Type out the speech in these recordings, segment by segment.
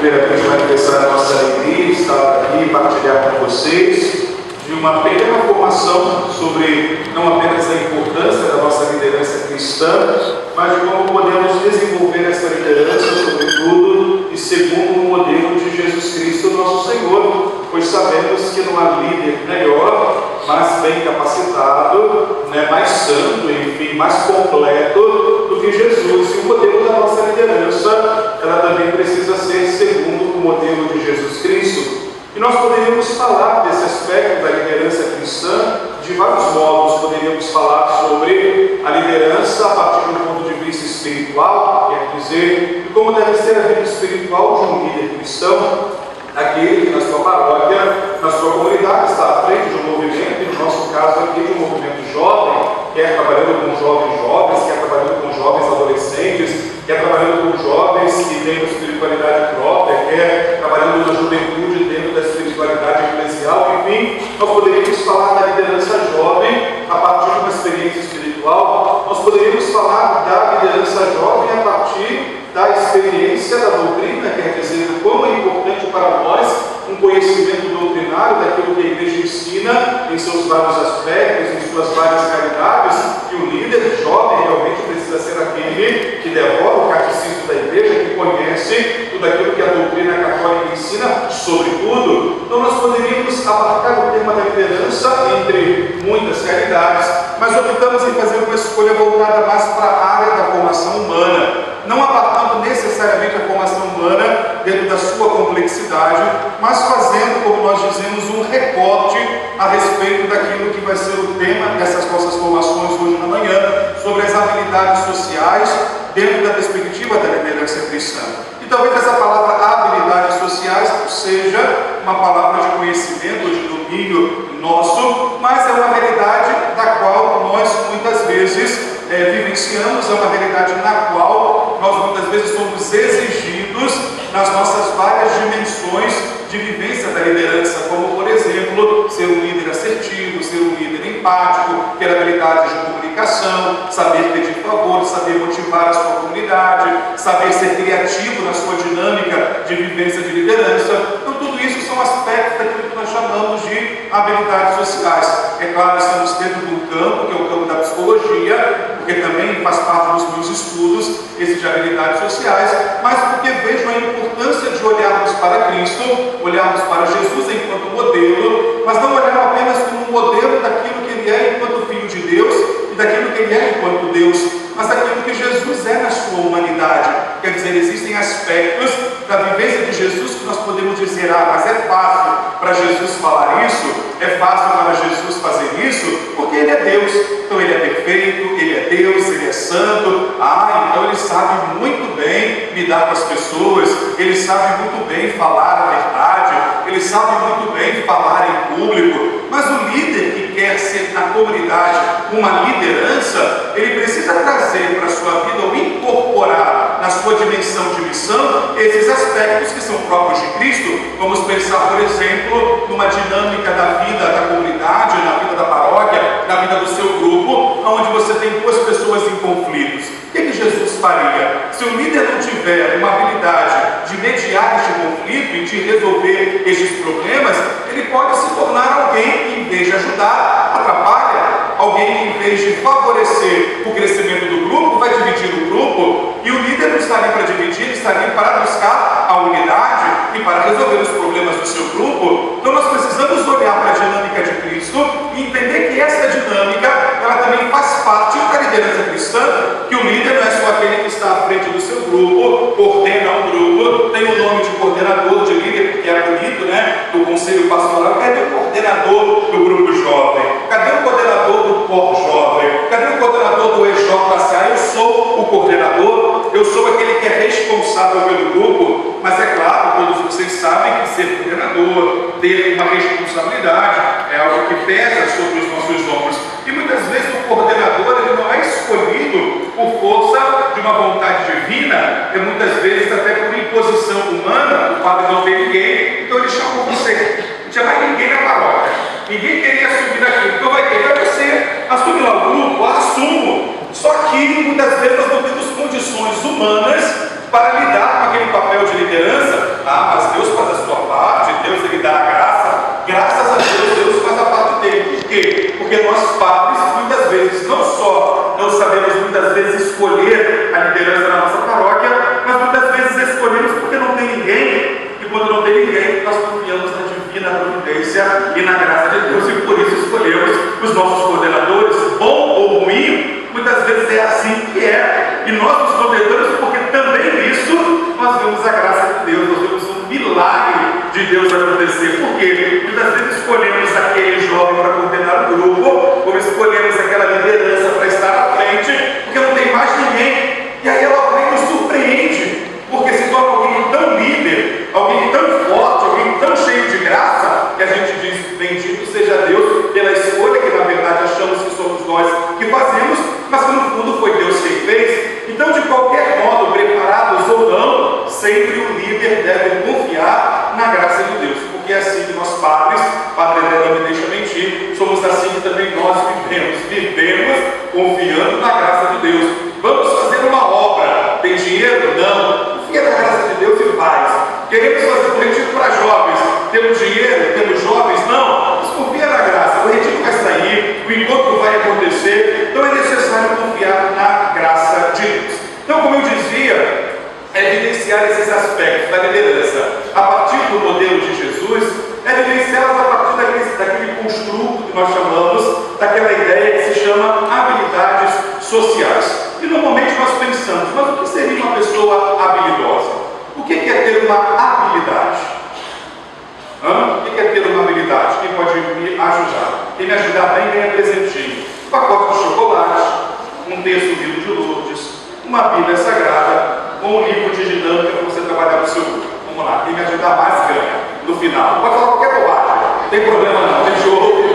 Primeiramente, manifestar a nossa alegria, estar aqui e partilhar com vocês de uma pequena formação sobre não apenas a importância da nossa liderança cristã, mas de como podemos desenvolver essa liderança, sobretudo, e segundo o modelo de Jesus Cristo, nosso Senhor, pois sabemos que não há líder melhor, mas bem capacitado, mais santo, enfim, mais completo do que Jesus. E o modelo da nossa liderança, ela também precisa ser segundo o modelo de Jesus Cristo. E nós poderíamos falar desse aspecto da liderança cristã de vários modos. Poderíamos falar sobre a liderança a partir do ponto de vista espiritual, quer dizer, de como deve ser a vida espiritual de um líder cristão, aquele que na sua paróquia, na sua comunidade, está à frente de um movimento, e no nosso caso aqui de um movimento jovem, quer trabalhando com jovens, quer trabalhando com jovens adolescentes, quer trabalhando com jovens que têm uma espiritualidade própria, quer trabalhando na juventude dentro da espiritualidade eclesial, enfim, nós poderíamos falar da liderança jovem a partir de uma experiência espiritual, nós poderíamos falar da liderança jovem a partir da experiência da doutrina, quer dizer, o quão é importante para nós um conhecimento doutrinário daquilo que a igreja ensina em seus vários aspectos, em suas várias realidades, que o líder jovem realmente precisa ser aquele que devora o catecismo da igreja, que conhece tudo aquilo que a doutrina católica ensina sobre tudo. Então nós poderíamos abarcar o tema da liderança entre muitas realidades, mas optamos em fazer uma escolha voltada mais para a área da formação humana, não abarcando necessariamente a formação humana dentro da sua complexidade, mas fazendo, como nós dizemos, um recorte a respeito daquilo que vai ser o tema dessas nossas formações hoje na manhã, sobre as habilidades sociais dentro da perspectiva da liderança cristã. E talvez essa palavra habilidades sociais seja uma palavra de conhecimento, de domínio nosso, mas é uma realidade da qual nós muitas vezes vivenciamos, é uma realidade na qual nós muitas vezes somos exigidos nas nossas várias dimensões de vivência da liderança, como por exemplo, ser um líder assertivo, ser um líder empático, ter habilidades de comunicação, saber pedir favor, saber motivar a sua comunidade, saber ser criativo na sua dinâmica de vivência de liderança. Então tudo isso são aspectos daquilo que nós chamamos de habilidades sociais. É claro, estamos dentro de um campo, que é o campo da psicologia, porque também faz parte dos meus estudos, esse de habilidades sociais, mas porque vejo a importância de olharmos para Cristo, olharmos para Jesus enquanto modelo, mas não olhar apenas como um modelo daquilo que Ele é enquanto Filho de Deus e daquilo que Ele é enquanto Deus, mas daquilo que Jesus é na sua humanidade. Quer dizer, existem aspectos da vivência de Jesus que nós podemos dizer, mas é fácil para Jesus falar isso, é fácil para Jesus fazer isso, porque Ele é Deus, então Ele é perfeito, Ele é Deus, Ele é santo, então Ele sabe muito bem lidar com as pessoas, Ele sabe muito bem falar a verdade, Ele sabe muito bem falar em público, mas o líder que quer ser na comunidade uma liderança, ele precisa trazer para a sua vida ou incorporar na sua dimensão de missão esses aspectos que são próprios de Cristo. Vamos pensar, por exemplo, numa dinâmica da vida da comunidade, na vida da paróquia, na vida do seu grupo, onde você tem duas pessoas em conflitos. O que Jesus faria? Se o líder não tiver uma habilidade de mediar este conflito e de resolver estes problemas, ele pode se tornar alguém que, em vez de ajudar, atrapalha. Alguém que, em vez de favorecer o crescimento do grupo, vai dividir o grupo, e o líder não está ali para dividir, ele está ali para buscar a unidade e para resolver os problemas do seu grupo. Então nós precisamos olhar para a dinâmica de Cristo e entender que essa dinâmica, ela também faz parte da liderança cristã, que o líder não é só aquele que está à frente do seu grupo, coordena um grupo, tem o nome de coordenador de líder, porque é bonito, do conselho pastoral. Cadê o coordenador do grupo jovem? Cadê o coordenador do corpo jovem? Cadê o coordenador do EJPA? Eu sou o coordenador, eu sou aquele que é responsável pelo grupo, mas é claro, todos vocês sabem que ser coordenador, ter uma responsabilidade, é algo que pesa sobre os nossos ombros. E muitas vezes o coordenador ele não é escolhido por força de uma vontade divina, e muitas vezes até por imposição humana. O padre não vê ninguém, então ele chamou você. Não tinha mais ninguém na paróquia, ninguém queria assumir aquilo, então vai você assume lá o grupo, assumo. Só que muitas vezes nós não temos condições humanas para lidar com aquele papel de liderança. tem ninguém, e quando não tem ninguém, nós confiamos na divina providência e na graça de Deus, e por isso escolhemos os nossos coordenadores, bom ou ruim, muitas vezes é assim que é, e nós nos coordenadores, porque também nisso nós vemos a graça de Deus, nós vemos um milagre de Deus acontecer, porque muitas vezes escolhemos aquele jovem para coordenar o grupo, ou escolhemos aquela liderança para estar à frente, porque não tem mais ninguém, e aí ela vem e nos surpreende, porque se torna alguém tão líder, alguém tão forte, alguém tão cheio de graça, que a gente diz, bendito seja Deus pela escolha que na verdade achamos que somos nós que fazemos, mas que no fundo foi Deus quem fez. Então, de qualquer modo, preparados ou não, sempre o líder deve confiar na graça de Deus, porque é assim que nós padres, Padre André não me deixa mentir, somos assim que também nós vivemos confiando na graça de Deus. Vamos fazer uma obra, tem dinheiro? Não, confia na graça de Deus e faz. Queremos fazer um retiro para jovens, temos dinheiro, temos jovens? Não, mas confia na graça, o retiro vai sair, o encontro vai acontecer, então é necessário confiar na graça de Deus. Então, como eu dizia, evidenciar esses aspectos da liderança a partir do modelo de Jesus, evidenciá-las a partir daquele construto que nós chamamos, daquela ideia que se chama habilidades sociais. E normalmente nós pensamos, mas o que seria uma pessoa habilidosa? O que é ter uma habilidade? O que é ter uma habilidade? Quem pode me ajudar? Quem me ajudar bem ganha presentinho. Um pacote de chocolate, um texto do livro de Lourdes, uma Bíblia Sagrada, ou um livro de dinâmica para você trabalhar no seu grupo. Vamos lá, quem me ajudar mais ganha no final. Pode falar qualquer bobagem, não tem problema não, tem jogo.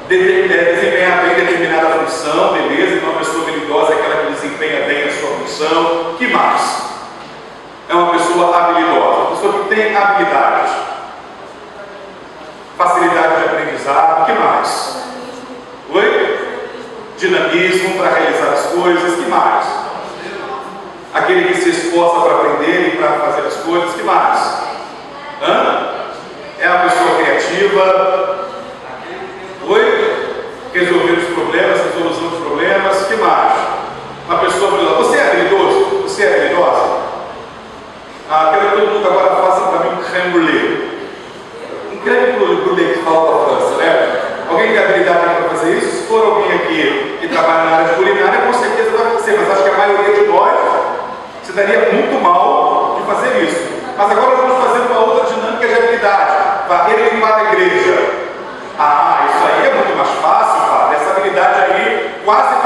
Desempenhar bem determinada função, beleza? Então, uma pessoa habilidosa é aquela que desempenha bem a sua função. Que mais? É uma pessoa habilidosa, uma pessoa que tem habilidade, facilidade de aprendizado. Que mais? Oi? Dinamismo para realizar as coisas. Que mais? Aquele que se esforça para aprender e para fazer as coisas. Que mais? É uma pessoa criativa. Oi? Resolver os problemas, resolução dos problemas. Que mais? Uma pessoa habilidosa. Você é habilidoso? Você é habilidosa? Quero que todo mundo agora faça para mim um crème brûlée. Um crème brûlée que fala da França, né? Alguém tem habilidade para fazer isso? Se for alguém aqui que trabalha na área de culinária, com certeza vai acontecer, mas acho que a maioria de nós se daria muito mal de fazer isso. Mas agora vamos fazer uma outra dinâmica de habilidade. Varrer e limpar a igreja. Isso aí é muito mais fácil, padre. Essa habilidade aí quase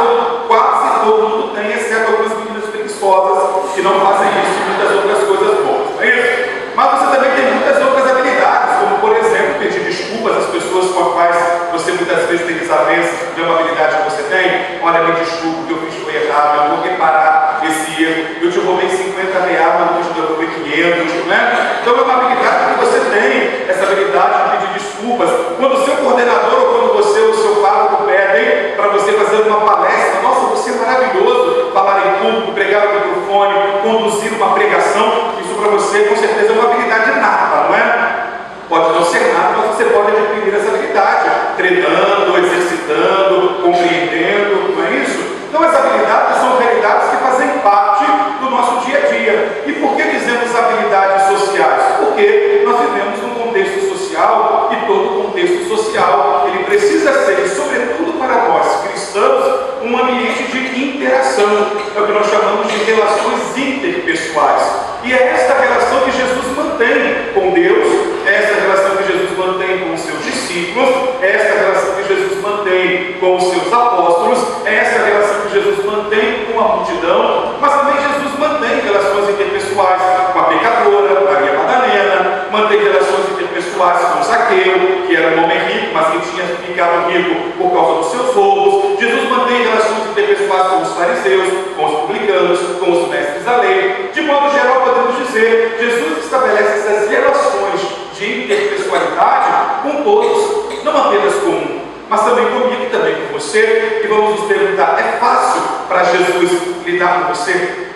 todo mundo tem, exceto algumas meninas preguiçosas que não fazem isso e muitas outras coisas boas. Não é isso? Mas você também tem muitas outras habilidades, como por exemplo, pedir desculpas às pessoas com as quais você muitas vezes tem desavença de uma habilidade que você tem. Olha, me desculpa, o que eu fiz foi errado, eu vou reparar esse erro, eu te roubei R$50, mas eu te devolvi 500, né? Então é uma habilidade que você tem, essa habilidade de pedir desculpas. Quando o seu coordenador ou quando você ou o seu pároco pedem para você fazer uma palestra, nossa, você é maravilhoso, falar em público, pregar no microfone, conduzir uma pregação, isso para você com certeza é uma habilidade nata, não é? Pode não ser nada, mas você pode adquirir essa habilidade, treinando, exercitando, compreendendo, não é isso? Então as habilidades são habilidades que fazem parte do nosso dia a dia. E por que dizemos habilidades sociais? Porque nós vivemos num contexto social e todo contexto social ele precisa ser, sobretudo para nós cristãos, um ambiente de interação, é o que nós chamamos de relações interpessoais. E é esta relação que Jesus mantém com Deus, é esta relação que Jesus mantém com os seus discípulos, é esta relação que Jesus mantém com os seus apóstolos, é esta relação que Jesus mantém com a multidão, mas também Jesus mantém relações interpessoais com a pecadora, Maria Madalena, mantém relações interpessoais com Zaqueu, que era um homem rico, mas que tinha ficado rico por causa dos seus roubos. Jesus mantém relações interpessoais com os fariseus, com os publicanos, com os mestres da lei. De modo geral, podemos dizer, Jesus estabelece essas relações de interpessoalidade com todos, não apenas com um, mas também comigo e também com você. E vamos nos perguntar, é fácil para Jesus lidar com você?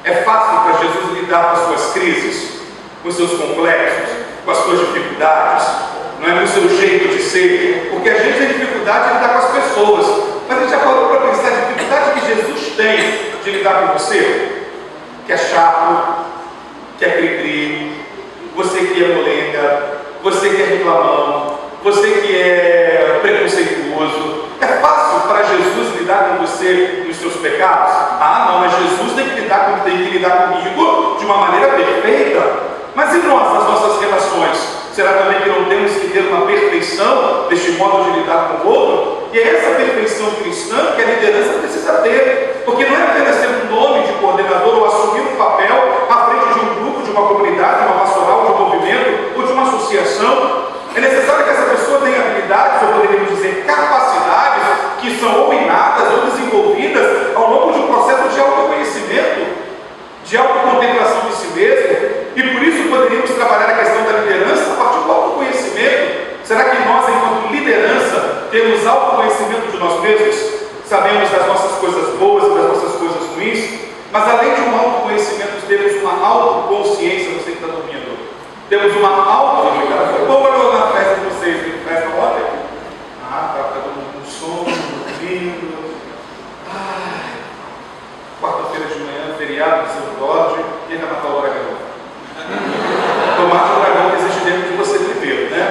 É fácil para Jesus lidar com as suas crises, com os seus complexos, com as suas dificuldades? Não é com o seu jeito de ser? Porque a gente tem dificuldade de lidar com as pessoas, mas a gente já parou para pensar a dificuldade que Jesus tem de lidar com você? que é chato, que é cri-cri, você que é molenga, você que é reclamão, você que é preconceituoso. É fácil para Jesus lidar com você nos seus pecados? Ah, não, mas Jesus tem que lidar comigo de uma maneira perfeita. Mas e nós, nas nossas relações? Será também que não temos que ter uma perfeição deste modo de lidar com o outro? E é essa perfeição cristã que a liderança precisa ter. Porque não é apenas ter um nome de coordenador ou assumir um papel à frente de um grupo, de uma comunidade, de uma pastoral, de um movimento ou de uma associação. É necessário que essa pessoa tenha habilidades, ou poderíamos dizer capacidades, que são ou inatas ou desenvolvidas ao longo de um processo de autoconhecimento, de autocontemplação de si mesmo. E por isso poderíamos trabalhar a questão da liderança a partir do autoconhecimento. Será que nós, enquanto liderança, temos autoconhecimento de nós mesmos? Sabemos das nossas coisas boas e das nossas coisas ruins? Mas além de um autoconhecimento, temos uma autoconsciência. Você que está dormindo, temos uma autoconhecimento. Foi bom na festa de vocês, na festa ontem? Ah, está todo mundo com sono, dormindo. Quarta-feira de manhã, feriado, seu Lorde, quem vai matar o dragão? Tomar o dragão que existe dentro de você primeiro, né?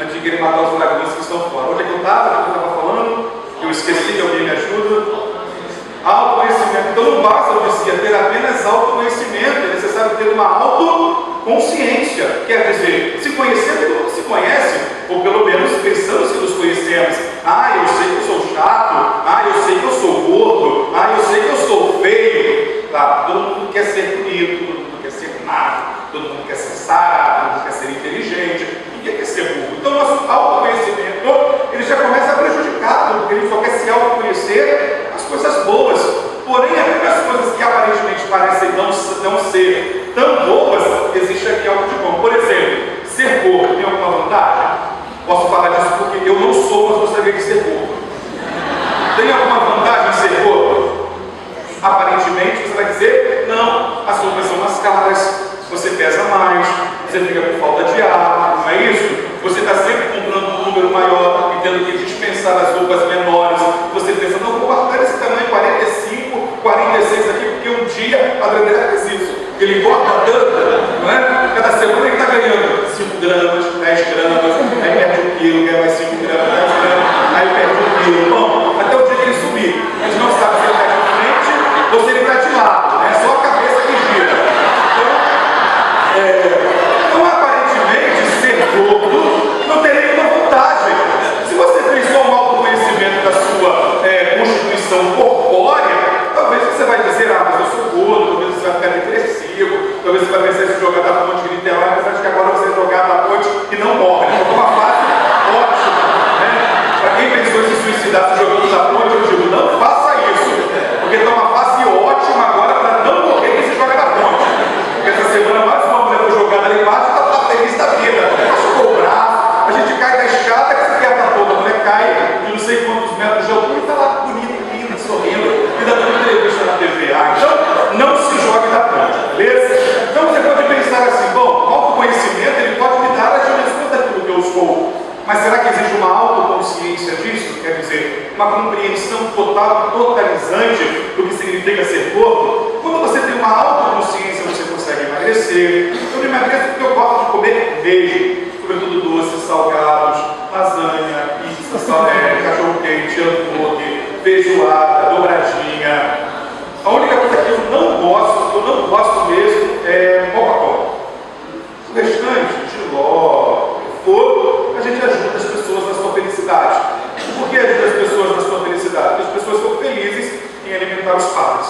Antes de querer matar os dragões que estão fora. Onde é que eu estava? Falando? Eu esqueci, que alguém me ajuda. Autoconhecimento. Então não basta, eu dizia, ter apenas autoconhecimento. É necessário ter uma autoconsciência. Quer dizer, se conhecer todo mundo se conhece, ou pelo menos pensamos que nos conhecemos. Ah, eu sei que eu sou chato. Ah, eu sei que eu sou gordo. Ah, eu sei que eu sou feio. Claro, todo mundo quer ser bonito, todo mundo quer ser magro, todo mundo quer ser sarado, todo mundo quer ser inteligente, ninguém quer ser burro. Então, nosso autoconhecimento, ele já começa prejudicado, porque ele só quer se autoconhecer as coisas boas. Porém, até as coisas que aparentemente parecem não ser tão boas, existe aqui algo de bom. Por exemplo, ser gordo tem alguma vantagem? Posso falar disso porque eu não sou, mas gostaria de ser gordo. Tem alguma vantagem em ser gordo? Aparentemente, você vai dizer, não, as roupas são mais caras, você pesa mais, você fica com falta de ar, não é isso? Você está sempre comprando um número maior e tendo que dispensar as roupas menores. Você pensa, não, vou guardar esse tamanho 45, 46 aqui, porque um dia a André faz isso. Ele engorda tanto, não é? Cada semana ele está ganhando 5 gramas, 10 gramas, aí perde 1 quilo, ganha mais 5 gramas, 10 gramas, aí perde 1 quilo. Bom, até o dia que ele subir. A gente não sabe se ele está de frente ou se ele está de lado, né? Só a cabeça que gira. Então, aparentemente, ser gordo não tem nenhuma vantagem. Se você fez só um autoconhecimento da sua constituição corpórea, talvez você vai dizer, mas eu sou gordo, talvez você vai ficar depressivo, talvez você vai pensar em se jogar da ponte de Niterói, mas acho que agora você é jogado da ponte e não morre. Então, uma fase ótima, né? Para quem pensou em se suicidar se jogando da ponte, eu digo, não faça isso, porque está uma fase ótima agora para não morrer e se jogar da ponte. Porque essa semana mais uma mulher foi jogada ali embaixo e está feliz da vida. Machucou o braço, a gente cai da escada que se quebra toda, a mulher cai de não sei quantos metros de altura e está lá bonita, linda, sorrindo, e dá uma entrevista na TV. Então, não se jogue da ponte, beleza? Então você pode pensar assim, bom, o autoconhecimento ele pode me dar as dimensões daquilo que eu sou. Mas será que existe uma autoconsciência disso? Quer dizer, uma compreensão total e totalizante do que significa ser gordo? Quando você tem uma autoconsciência, você consegue emagrecer. Eu não emagreço porque eu gosto de comer beijo, sobretudo doces, salgados, lasanha, pizza, cachorro-quente, hambúrguer, feijoada, dobradinha. A única coisa que eu não gosto mesmo é Coca-Cola. O restante, Giló, a gente ajuda as pessoas na sua felicidade. Por que ajuda as pessoas na sua felicidade? Porque as pessoas são felizes em alimentar os pais,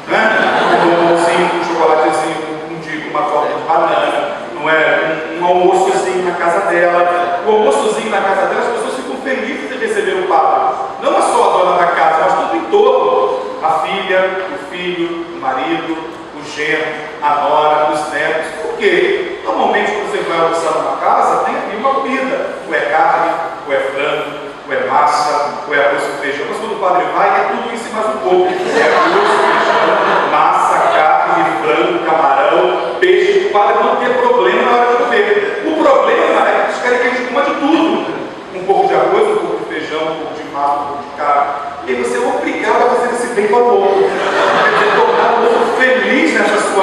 né? Um bombonzinho, um chocolatezinho, um dia uma torta de banana, não é? Um almoçozinho na casa dela. O almoçozinho na casa dela, as pessoas ficam felizes de receber o pai. Não só a dona da casa, mas tudo em torno. A filha, o filho, o marido, o genro, a nora, os netos. Por quê? Normalmente quando você vai almoçar numa casa, tem aqui uma comida. Ou é carne, ou é frango, ou é massa, ou é arroz com feijão. Mas quando o padre vai, é tudo isso e mais um pouco. É arroz, feijão, massa, carne, frango, camarão, peixe. O padre não tem problema na hora de comer. O problema é que eles querem que a gente coma de tudo. Um pouco de arroz, um pouco de feijão, um pouco de massa, um pouco de carne. E aí você é obrigado a fazer esse bem para o povo. Quer dizer, tornar o povo feliz nessas coisas.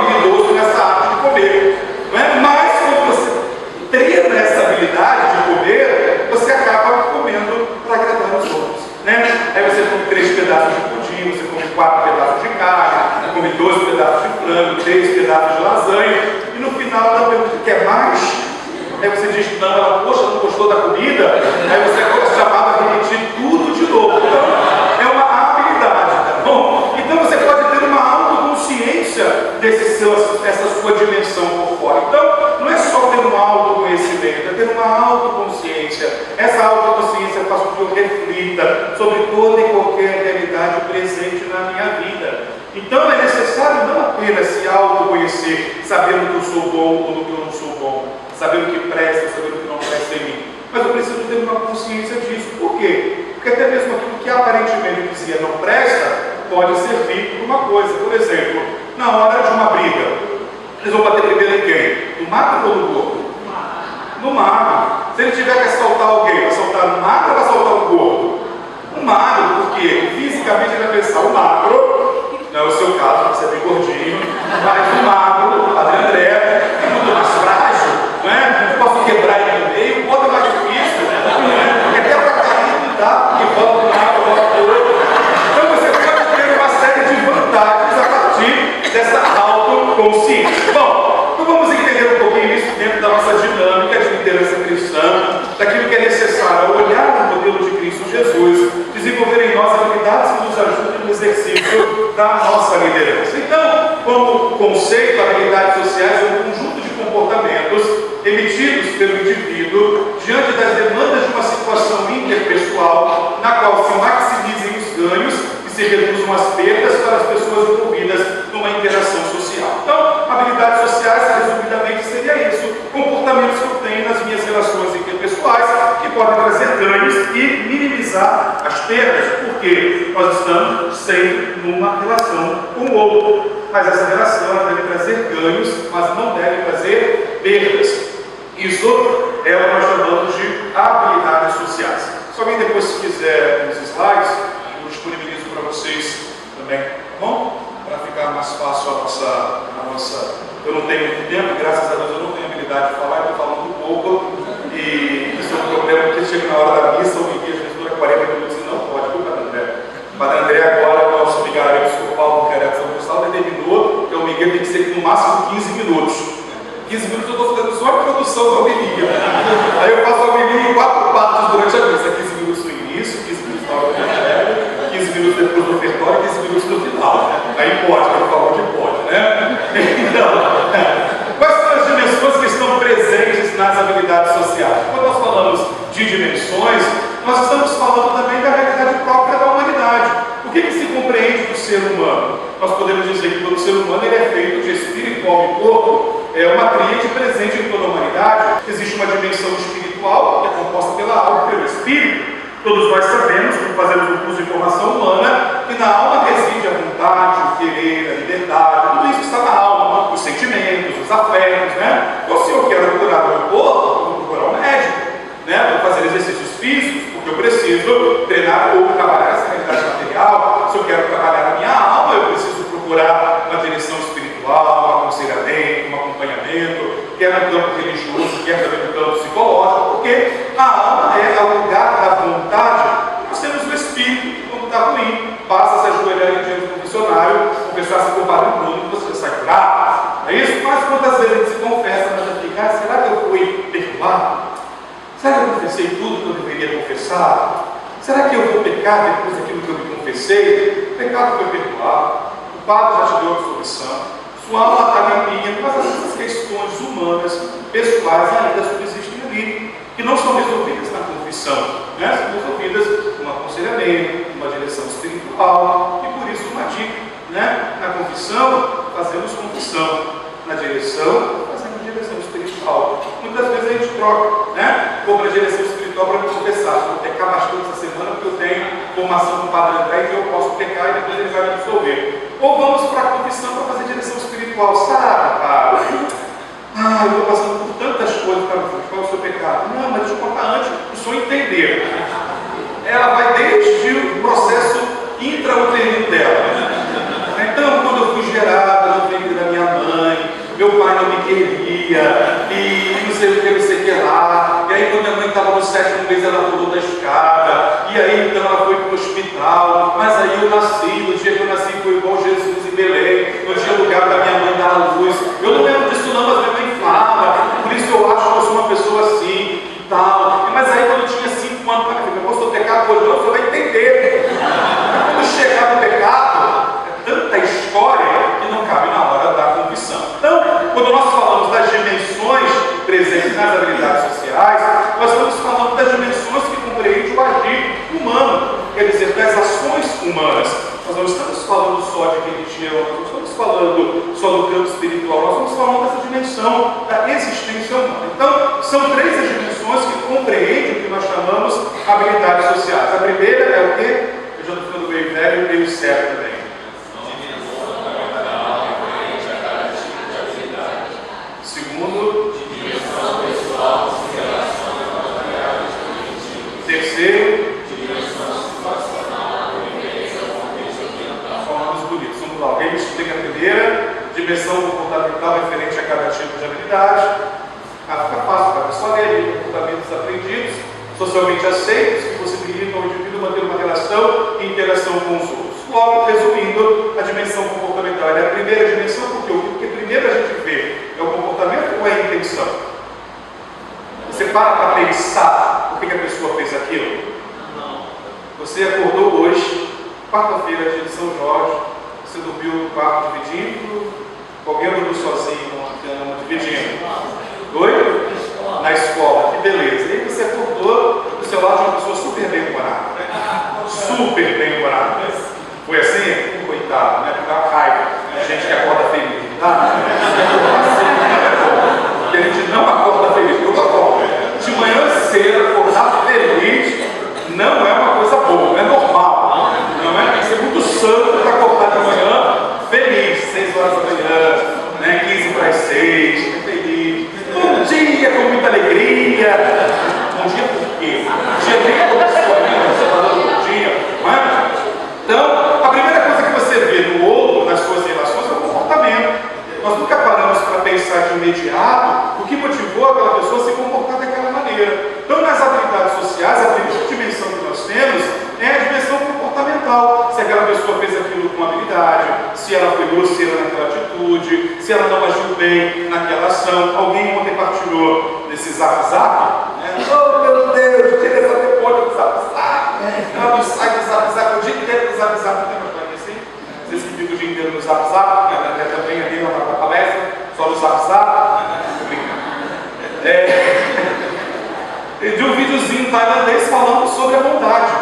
habilidoso nessa arte de comer. Não é? Mas quando você treina essa habilidade de comer, você acaba comendo para agradar os outros. Né? Aí você come 3 pedaços de pudim, você come 4 pedaços de carne, come 2 pedaços de frango, 3 pedaços de lasanha, e no final ela pergunta: quer mais? Aí você diz não, ela, poxa, não gostou da comida? Aí você é chamado a repetir tudo de novo. Então, é uma habilidade, tá bom? Então você pode ter uma autoconsciência dessa sua dimensão por fora. Então, não é só ter um autoconhecimento, é ter uma autoconsciência. Essa autoconsciência faz com que eu reflita sobre toda e qualquer realidade presente na minha vida. Então é necessário não apenas se autoconhecer, sabendo que eu sou bom ou do que eu não sou bom, sabendo o que presta, sabendo o que não presta em mim, mas eu preciso ter uma consciência disso. Por quê? Porque até mesmo aquilo que aparentemente dizia não presta, pode servir para uma coisa. Por exemplo, na hora de uma briga, eles vão bater primeiro em quem? No magro ou no gordo? No magro. Se ele tiver que assaltar alguém, vai assaltar no magro ou vai assaltar no gordo? No magro, porque fisicamente ele vai pensar: o magro, não é o seu caso, você é bem gordinho, mas o magro, Padre André, é muito mais frágil, não é? Eu posso quebrar ele no meio, o outro é mais difícil, não é? Porque até para cair não dá, porque volta para um lado, volta para o outro. Então você pode ter uma série de vantagens a partir dessa autoconsciência. Bom, então vamos entender um pouquinho isso dentro da nossa dinâmica de liderança cristã, daquilo que é necessário olhar no modelo de Cristo Jesus, desenvolver em nós habilidades que nos ajudem no exercício da nossa liderança. Então, como conceito, habilidades sociais é um conjunto de comportamentos emitidos pelo indivíduo diante das demandas de uma situação interpessoal na qual se maximizem os ganhos e se reduzam as perdas para as pessoas envolvidas numa interação social. Então, habilidades sociais, resumidamente, seria isso: comportamentos que eu tenho nas minhas relações interpessoais que podem trazer ganhos e minimizar as perdas, porque nós estamos sempre numa relação com o outro. Mas essa relação deve trazer ganhos, mas não deve trazer perdas. Isso é o que nós chamamos de habilidades sociais. Se alguém depois quiser os slides, eu disponibilizo para vocês também, tá bom? Para ficar mais fácil a nossa... Eu não tenho muito tempo, graças a Deus eu não tenho habilidade de falar, eu estou falando pouco, e isso é um problema, porque chega na hora da missa, o Miguel às vezes dura 40 minutos e não pode, viu, Padre André? O Padre André agora, o nosso vigário, o Sr. Paulo Bucarete São Gonçalo, determinou que o Miguel tem que ser no máximo 15 minutos. 15 minutos eu estou fazendo só a introdução da homilia. Aí eu faço a homilia em 4 partes durante a missa: 15 minutos no início, 15 minutos na hora do evangelho, 15 minutos depois do ofertório e 15 minutos no final. Aí pode, ele falou que pode, né? Então, quais são as dimensões que estão presentes nas habilidades sociais? Quando nós falamos de dimensões, nós estamos falando também da realidade própria da humanidade. O que se compreende do ser humano? Nós podemos dizer que todo ser humano ele é feito de espírito, alma e corpo. É uma tríade presente em toda a humanidade. Existe uma dimensão espiritual, que é composta pela alma e pelo espírito. Todos nós sabemos, quando fazemos um curso de formação humana, que na alma reside a vontade, o querer, a liberdade, tudo isso está na alma, os sentimentos, os afetos, né? Então, se eu quero curar meu corpo, eu vou procurar um médico, né? Vou fazer exercícios físicos, porque eu preciso treinar ou trabalhar essa realidade material. Se eu quero trabalhar a minha alma, eu preciso procurar uma direção espiritual, um aconselhamento, um acompanhamento, quer no campo religioso, quer também no campo psicológico, porque a alma é o lugar da vontade. Nós temos o espírito, que quando está ruim, passa a se ajoelhar em diante do confessionário, confessar se compara um mundo, que você sai curado. É isso? Mas quantas vezes a gente se confessa, mas a ficar, será que eu fui perdoado? Será que eu confessei tudo que eu deveria confessar? Será que eu vou pecar depois daquilo que eu me confessei? O pecado foi perdoado, o Padre já te deu a absolvição, sua alma está limpinha, mas essas questões humanas, pessoais, ainda subsistem ali, que não são resolvidas na confissão, né? São resolvidas com um aconselhamento, uma direção espiritual, e por isso uma dica, né? Na confissão, fazemos confissão, na direção, fazemos direção espiritual. Muitas vezes a gente troca, né? Vou para a direção espiritual para me confessar, vou pecar bastante essa semana porque eu tenho formação com o Padre André, então eu posso pecar e depois ele vai me absolver. Ou vamos para a confissão para fazer direção espiritual. Sabe, Padre? Eu estou passando por tantas coisas para me qual é o seu pecado? Não, mas deixa eu contar antes, para o senhor entender. Ela vai desde o processo intrauterino dela. Então, quando eu fui gerada no ventre da minha mãe, vez ela pulou da escada, e aí então ela foi para o hospital, mas aí eu nasci, no dia que eu nasci foi igual Jesus em Belém, não tinha lugar para minha mãe dar a luz. Eu não lembro disso não, mas minha mãe fala, por isso eu acho que eu sou uma pessoa assim e tal. Mas aí quando eu tinha 5 anos, eu posso pecar hoje não, você vai entender. Quando chegar no pecado, é tanta história que não cabe na hora da confissão. Então, quando nós falamos das dimensões presentes nas habilidades sociais, nós estamos falando das dimensões que compreendem o agir humano, quer dizer, das ações humanas. Nós não estamos falando só de religião, nós não estamos falando só do campo espiritual, nós estamos falando dessa dimensão da existência humana. Então, são 3 as dimensões que compreendem o que nós chamamos habilidades sociais. A primeira é o quê? Eu já estou ficando meio velho e meio certo também. Segundo, terceiro, falamos bonitos. Vamos lá, alguém me explica a primeira, dimensão comportamental referente a cada tipo de habilidade. Fica fácil, para a pessoa ler comportamentos aprendidos, socialmente aceitos, que possibilitam ao indivíduo manter uma relação e interação com os outros. Logo, resumindo, a dimensão comportamental é a primeira dimensão, porque primeiro a gente vê é o comportamento ou é a intenção? Você para pensar por que a pessoa fez aquilo? Não. Você acordou hoje, quarta-feira, dia de São Jorge, você dormiu no quarto dividindo, alguém dormiu sozinho numa cama dividindo? Oi? Na escola, que beleza. E aí você acordou do seu lado de uma pessoa super bem-humorada. Super bem-humorada. Foi assim? Coitado, né? Porque dá raiva. A gente que acorda feliz, tá? Porque a gente não acorda feliz. Eu acordo. De manhã cedo, acordar feliz não é uma coisa boa, não é normal. Não é? Tem que ser muito santo para acordar de manhã feliz. 6 horas da manhã, né? 15 para as 6, feliz. Bom dia, com muita alegria. Bom dia por quê? Bom dia nem começou ainda, você falando bom dia, não é? Então, a primeira coisa que você vê no outro, nas suas relações, é o comportamento. Nós nunca paramos para pensar de imediato o que motivou aquela pessoa a se comportar daquela maneira. Então, nas habilidades sociais, a primeira dimensão que nós temos é a dimensão comportamental. Se aquela pessoa fez aquilo com habilidade, se ela foi grosseira naquela atitude, se ela não agiu bem naquela ação. Alguém ontem partilhou desse zap-zap, né? Oh, meu Deus, tira essa demônia do zap-zap. Ela não sai do zap-zap, o dia inteiro do zap-zap, não tem mais pra mim assim? Vocês que ficam o dia inteiro no zap-zap, também ali na palestra, só no zap-zap, tô brincando. De um videozinho tailandês falando sobre a bondade.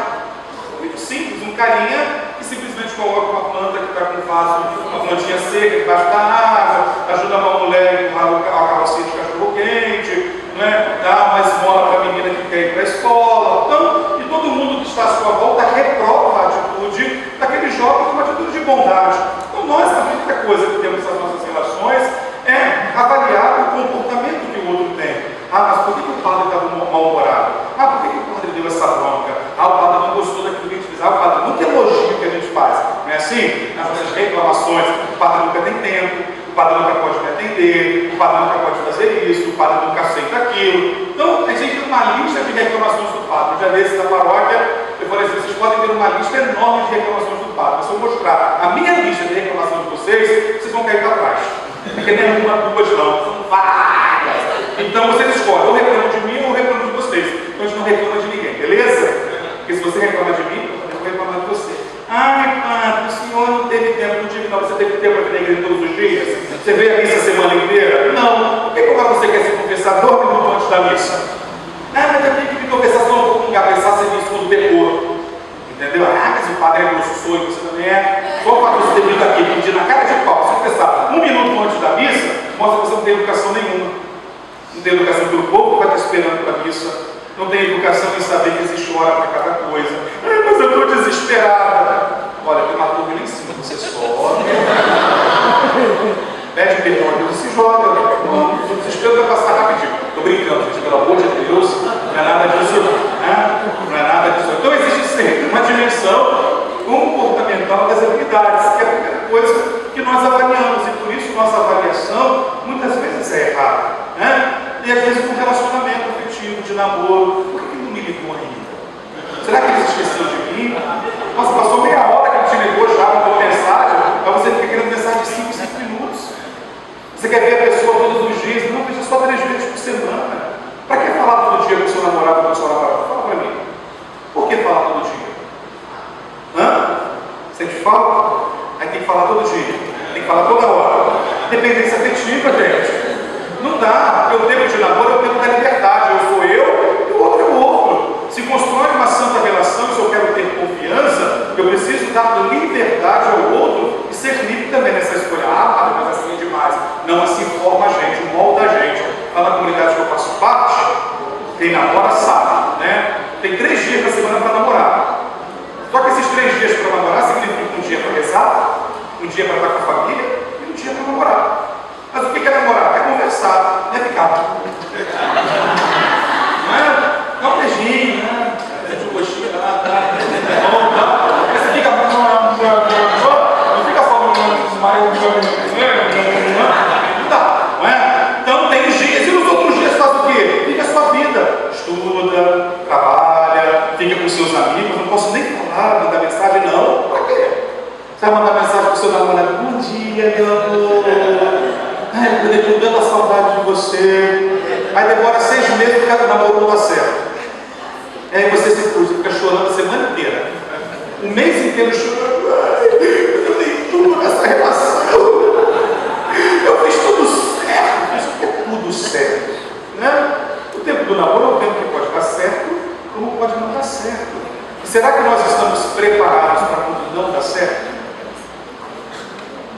Um vídeo simples, um carinha que simplesmente coloca uma planta que está com vaso, uma plantinha seca debaixo da água, ajuda uma mulher a empurrar a carrocinha de cachorro-quente, né? Dá uma esmola para a menina que quer ir para a escola. Então, e todo mundo que está à sua volta reprova a atitude daquele jovem com uma atitude de bondade. Então, nós, a única coisa que temos nas nossas relações é avaliar o comportamento que o outro tem. Ah, mas por que o padre estava mal-humorado? Ah, por que o padre deu essa bronca? Ah, o padre não gostou daquilo que a gente fez. Ah, o padre nunca elogia o que a gente faz. Não é assim? Nas nossas reclamações, o padre nunca tem tempo, o padre nunca pode me atender, o padre nunca pode fazer isso, o padre nunca aceita aquilo. Então, a gente tem uma lista de reclamações do padre. Já desse da paróquia, eu falei assim, vocês podem ter uma lista enorme de reclamações do padre. Mas se eu mostrar a minha lista de reclamações de vocês vão cair para trás. Porque nem uma duas não, são várias. Então vocês escolhem, ou reclamam de mim ou reclamam de vocês. Então a gente não reclama de ninguém, beleza? Porque se você reclama de mim, eu vou reclamar de você. Ai, padre, o senhor não teve tempo, não tive não. Você teve tempo para vir na igreja todos os dias? Você veio à missa a semana inteira? Não. Por que agora você quer se confessar 2 minutos antes da missa? Ah, mas eu tenho que me confessar, senão eu vou engabeçar serviço quando pecou. Entendeu? Ah, mas o padre é grosso, sou e você também é. Só o fato de você ter vindo aqui pedir na cara de pau, se confessar 1 minuto antes da missa, mostra que você não tem educação nenhuma. Não tem educação pelo povo que vai estar esperando para a missa. Não tem educação em saber que existe hora para cada coisa. Ah, mas eu estou desesperada. Olha, tem uma turma lá em cima, você sobe, pede perdão a Deus e se joga. O desespero vai passar rapidinho. Estou brincando, gente, pelo amor de Deus, não é nada disso, né? Não é nada disso. Então existe sempre uma dimensão comportamental das habilidades, que é a primeira coisa que nós avaliamos, e por isso nossa avaliação muitas vezes é errada, né? E às vezes com relacionamento afetivo, de namoro. Por que não me ligou ainda? Será que eles esqueceram de mim? Nossa, passou meia hora que ele te ligou já, mandou mensagem, aí você fica querendo mensagem de 5 minutos. Você quer ver a pessoa todos os dias? Não, veja só 3 vezes por semana. Para que falar todo dia com o seu namorado ou com a sua namorada? Fala para mim. Por que falar todo dia? Sente falta? Aí tem que falar todo dia. Tem que falar toda hora. Dependência afetiva, gente. Não dá. O tempo de namoro é o tempo da liberdade. Eu sou eu e o outro é o outro. Se constrói uma santa relação, se eu quero ter confiança, eu preciso dar liberdade ao outro e ser livre também nessa escolha. Mas assim é demais. Não, assim forma a gente, molda a gente. Lá na comunidade que eu faço parte, quem namora sabe, né? Tem 3 dias na semana para namorar. Só que esses 3 dias para namorar significa um dia para rezar, um dia para estar com a família e um dia para namorar. Mas o que é namorar? É conversar, não é ficar. Não é um beijinho, né? É de coxinha, você fica não fica falando não dá, não é? Então tem os dias, e nos outros dias faz o quê? Vive a sua vida, estuda, trabalha, fica com seus amigos. Não posso nem falar, mandar mensagem, não. Para quê? Você vai mandar mensagem para o seu namorado: bom dia, meu amor. Ai, eu estou dando a saudade de você. Aí demora 6 meses e cada namoro não dá certo. Aí você se frustra, fica chorando a semana inteira. Um mês inteiro chorando. Ai, eu dei tudo nessa relação. Eu fiz tudo certo. Fiz tudo certo. Né? O tempo do namoro é o tempo que pode dar certo, como pode não dar certo. E será que nós estamos preparados para quando não dá certo?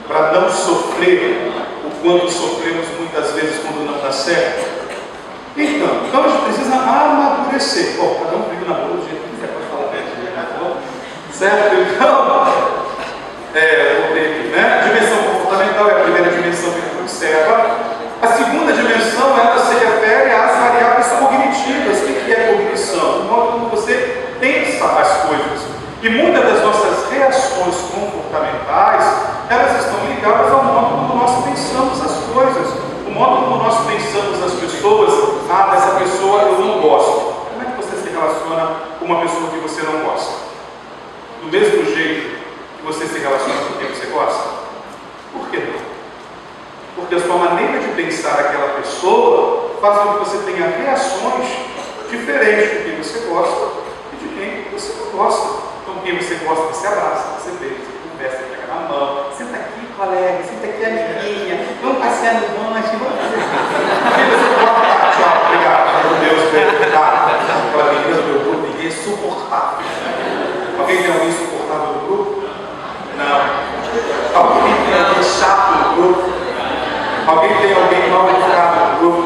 Para não sofrer o quanto sofremos muitas vezes quando não dá certo? Então a gente precisa amadurecer. Cada um vive na boa do jeito que quiser, pode falar bem, certo? Então, dimensão comportamental é a primeira dimensão que a gente observa. A segunda dimensão, ela se refere às variáveis cognitivas. O que é cognição? O modo como você pensa as coisas. E muitas das nossas reações comportamentais, elas estão ligadas ao modo como nós pensamos as coisas. O modo como nós pensamos as pessoas. Dessa pessoa eu não gosto. Como é que você se relaciona com uma pessoa que você não gosta? Do mesmo jeito que você se relaciona com quem você gosta? Por que não? Porque a sua maneira de pensar aquela pessoa faz com que você tenha reações diferentes de quem você gosta e de quem você não gosta. Então, quem você gosta, você abraça, você beija, você conversa, você pega na mão. Senta aqui, colega, senta aqui, amiguinha. Vamos passear no monte, vamos fazer isso. Quem você gosta, tchau, obrigado. Meu Deus, obrigado. Aquela menina do meu grupo, ninguém é insuportável. Alguém tem alguém insuportável no grupo? Não. Alguém tem alguém chato no grupo? Alguém tem alguém mal educado no grupo?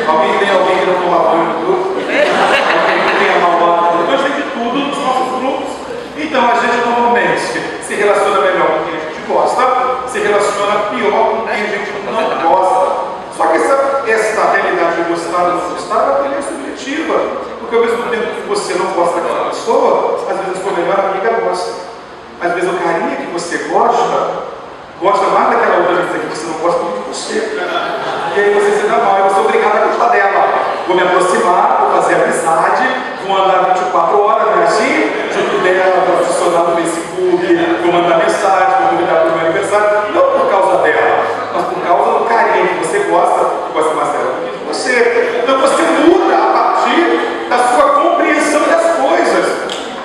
Alguém tem alguém que não toma banho no grupo? Alguém que tem a malvada no grupo? A gente tem de tudo nos nossos grupos. Então a gente normalmente se relaciona melhor com quem a gente gosta, se relaciona pior com quem a gente não gosta. Só que essa realidade de gostar ou não gostar, ela é subjetiva. Porque ao mesmo tempo que você não gosta daquela pessoa, às vezes a sua melhor amiga gosta. Às vezes o carinha que você gosta mais daquela outra pessoa que você não gosta do que você. E aí você se dá mal, eu sou obrigado a gostar dela. Vou me aproximar, vou fazer amizade, vou andar 24 horas, né, assim, junto dela, vou funcionar no Facebook, vou mandar mensagem, vou convidar para o meu aniversário, não por causa dela, mas por causa do carinho que você gosta mais dela do que de você. Então você muda a partir da sua compreensão das coisas.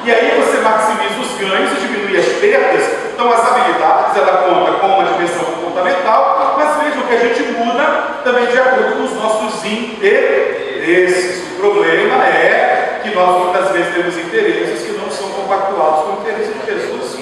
E aí você maximiza os ganhos e diminui as perdas. Então as habilidades, ela conta com uma dimensão comportamental, mas vejam que a gente muda também de acordo com os nossos interesses. O problema é que nós muitas vezes temos interesses que não são compactuados com o interesse de Jesus.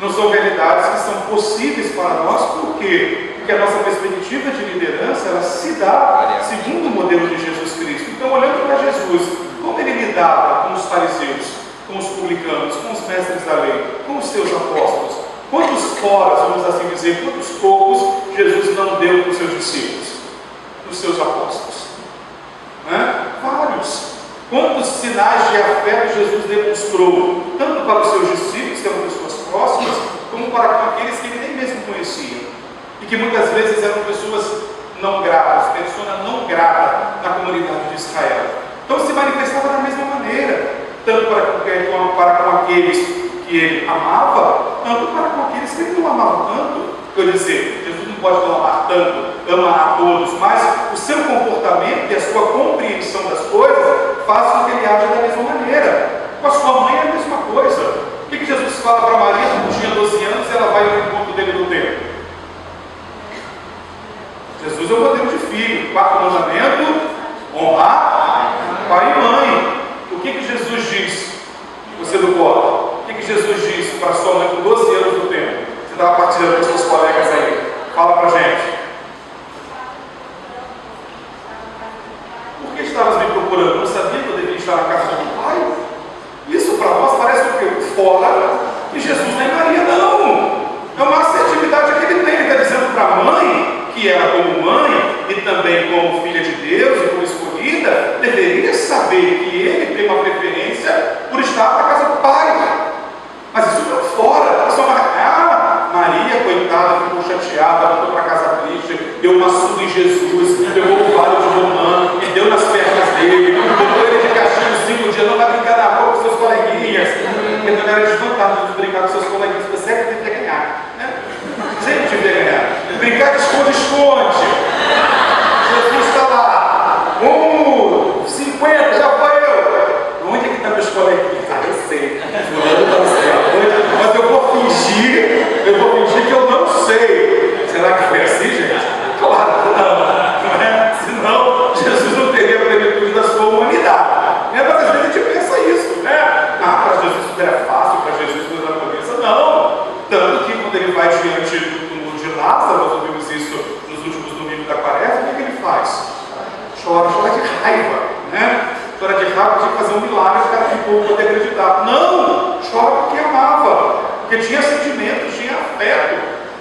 Não são realidades que são possíveis para nós, por quê? Porque a nossa perspectiva de liderança, ela se dá segundo o modelo de Jesus Cristo. Então, olhando para Jesus, como ele lidava com os fariseus, com os publicanos, com os mestres da lei, com os seus apóstolos? Quantos foras, vamos assim dizer, quantos poucos Jesus não deu para os seus discípulos, para os seus apóstolos? Vários. Quantos sinais de afeto Jesus demonstrou, tanto para os seus discípulos, que eram pessoas próximas, como para aqueles que ele nem mesmo conhecia, e que muitas vezes eram pessoas não gratas, persona não grata na comunidade de Israel. Então se manifestava da mesma maneira. para com aqueles que ele amava, tanto para com aqueles que ele não amava tanto. Quer dizer, Jesus não pode não amar tanto, ama a todos, mas o seu comportamento e a sua compreensão das coisas faz com que ele haja da mesma maneira. Com a sua mãe é a mesma coisa. O que Jesus fala para Maria quando tinha 12 anos e ela vai ao encontro dele no templo? Jesus é o modelo de filho. Quarto mandamento: honrar pai e mãe. O que Jesus diz? Você do colo. O que Jesus disse para sua mãe com 12 anos no templo? Você estava partilhando com seus colegas aí. Fala pra gente. Por que estavas me procurando? Não sabia que eu devia estar na casa do pai? Isso para nós parece o quê? Fora. E Jesus nem Maria, não. É uma assertividade que ele tem. Ele está dizendo para a mãe, que ela como mãe e também como filha de Deus e como escolhida, deveria saber que ele tem uma preferência por estar na casa do pai. Mas isso não é fora. É só Maria, coitada, ficou chateada, voltou para casa triste, deu uma surra em Jesus, pegou o vale de Romã e deu nas pernas dele, botou ele de castigo 5 dias, não vai brincar na rua com seus coleguinhas. Porque não era desvantagem de brincar com seus coleguinhas, você é que devia ganhar. Né? Sempre devia ganhar. Brincar de esconde-esconde. Jesus está lá. 50, já foi eu. Onde é que estão meus coleguinhas? Eu sei. Mas eu vou fingir que eu não sei. Será que foi assim, gente? Claro que não é? Senão, Jesus não teria a plenitude da sua humanidade. Mas às vezes a gente pensa isso, né? Para Jesus tudo era fácil, para Jesus tudo era bonito. Não. Tanto que quando ele vai diante do túmulo de Lázaro, nós ouvimos isso nos últimos domingos da quaresma, o que ele faz? Chora de raiva, né? Chora de raiva, tinha que fazer um milagre para que o povo poder acreditar. Não! Chora porque amava, porque tinha sentimentos, tinha afeto,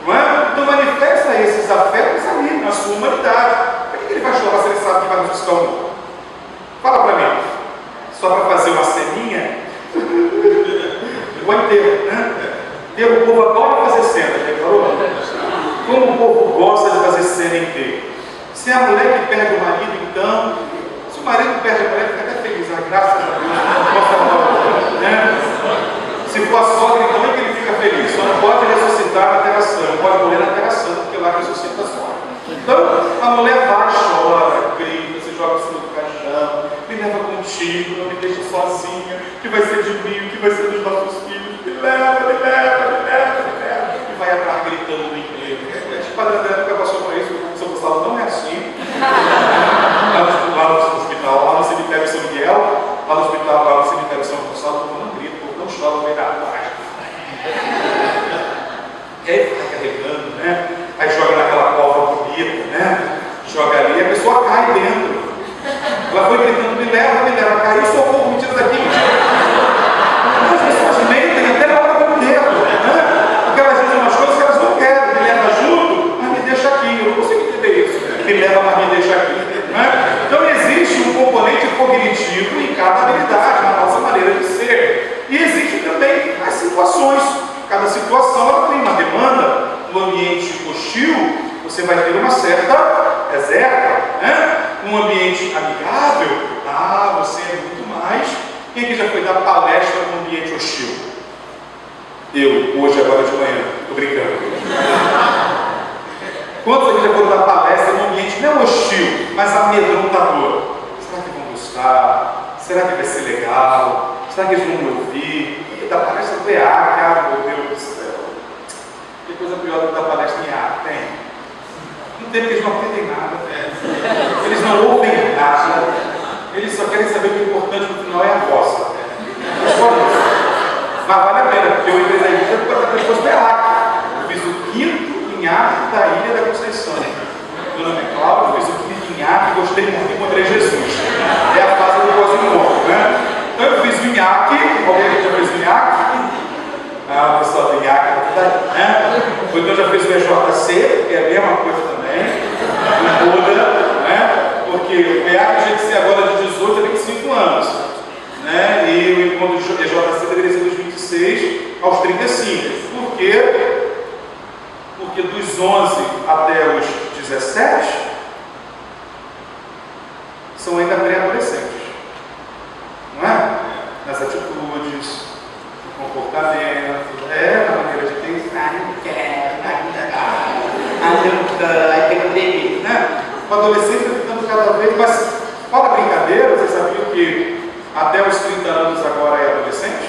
não é? Então manifesta esses afetos ali, na sua humanidade. Por que ele vai chorar se ele sabe que vai ressuscitar um novo? Fala para mim. Só para fazer uma ceninha? Igual inteiro, né? O povo adora fazer cena, reparou? Como o povo gosta de fazer cena inteira. Se é a mulher que perde o marido, então, se o marido perde a mulher, fica até feliz, graças a Deus, né? Se for a sogra, então é que ele fica feliz. Só não pode ressuscitar na Terra Santa, não pode morrer na Terra Santa, porque lá ressuscita a sogra. Então, a mulher vai, chora, grita, se joga em cima do caixão, me leva contigo, não me deixa sozinha, que vai ser de mim, que vai ser dos nossos filhos, me leva, me leva, me leva, me leva. E vai atrás gritando no emprego. Padre André nunca passou por isso, porque o São Gonçalo não é assim. Lá no hospital, lá no cemitério São Miguel, lá no hospital, lá no cemitério São Gonçalo, o povo não grita, o povo não chora no meio da rua. E aí fica carregando, né? Aí joga naquela cova bonita, né? Joga ali e a pessoa cai dentro. Ela foi gritando, me leva, caiu, socorro, me tira daqui, me tira. As pessoas mentem até na hora do tempo, né? Porque elas dizem umas coisas que elas não querem, me leva junto, mas me deixa aqui. Eu não consigo entender isso. Me leva, mas me deixa aqui. Né? Então existe um componente cognitivo em cada habilidade, na nossa maneira de ser. E existem também as situações. Cada situação ela tem uma demanda. No ambiente hostil, você vai ter uma certa reserva. Né? Num ambiente amigável, você é muito mais. Quem aqui já foi dar palestra num ambiente hostil? Eu, hoje, agora de manhã. Estou brincando. Quantos aqui já foram dar palestra num ambiente não hostil, mas amedrontador? Será que vão gostar? Será que vai ser legal? Será que eles vão me ouvir? E da palestra do EAC, meu Deus do céu. Que coisa pior do que dar palestra em EAC? Tem. Não tem, porque eles não aprendem nada. Eles não ouvem nada. Eles só querem saber que o importante no final é a vossa. É só isso. Mas vale a pena, porque eu entrei na igreja depois do EAC. Eu fiz o 5º INHAC da Ilha da Conceição. Meu nome é Cláudio, eu fiz o 5º INHAC e gostei muito de encontrar Jesus. É a fase do pós-encontro, né? Então eu fiz o INHAC. Alguém aqui já fez o INHAC? O pessoal do INHAC, né? Ou então já fez o EJC, que é a mesma coisa também. O Buda, né? Porque o EAC tinha que ser agora de 18 a 25 anos. Né? E o encontro do EJC deveria ser dos 26 aos 35. Por quê? Porque dos 11 até os 17 são ainda pré-adolescentes. Não é? Nas atitudes, o adolescente está ficando cada vez mais. Fora brincadeira, vocês sabiam que até os 30 anos agora é adolescente?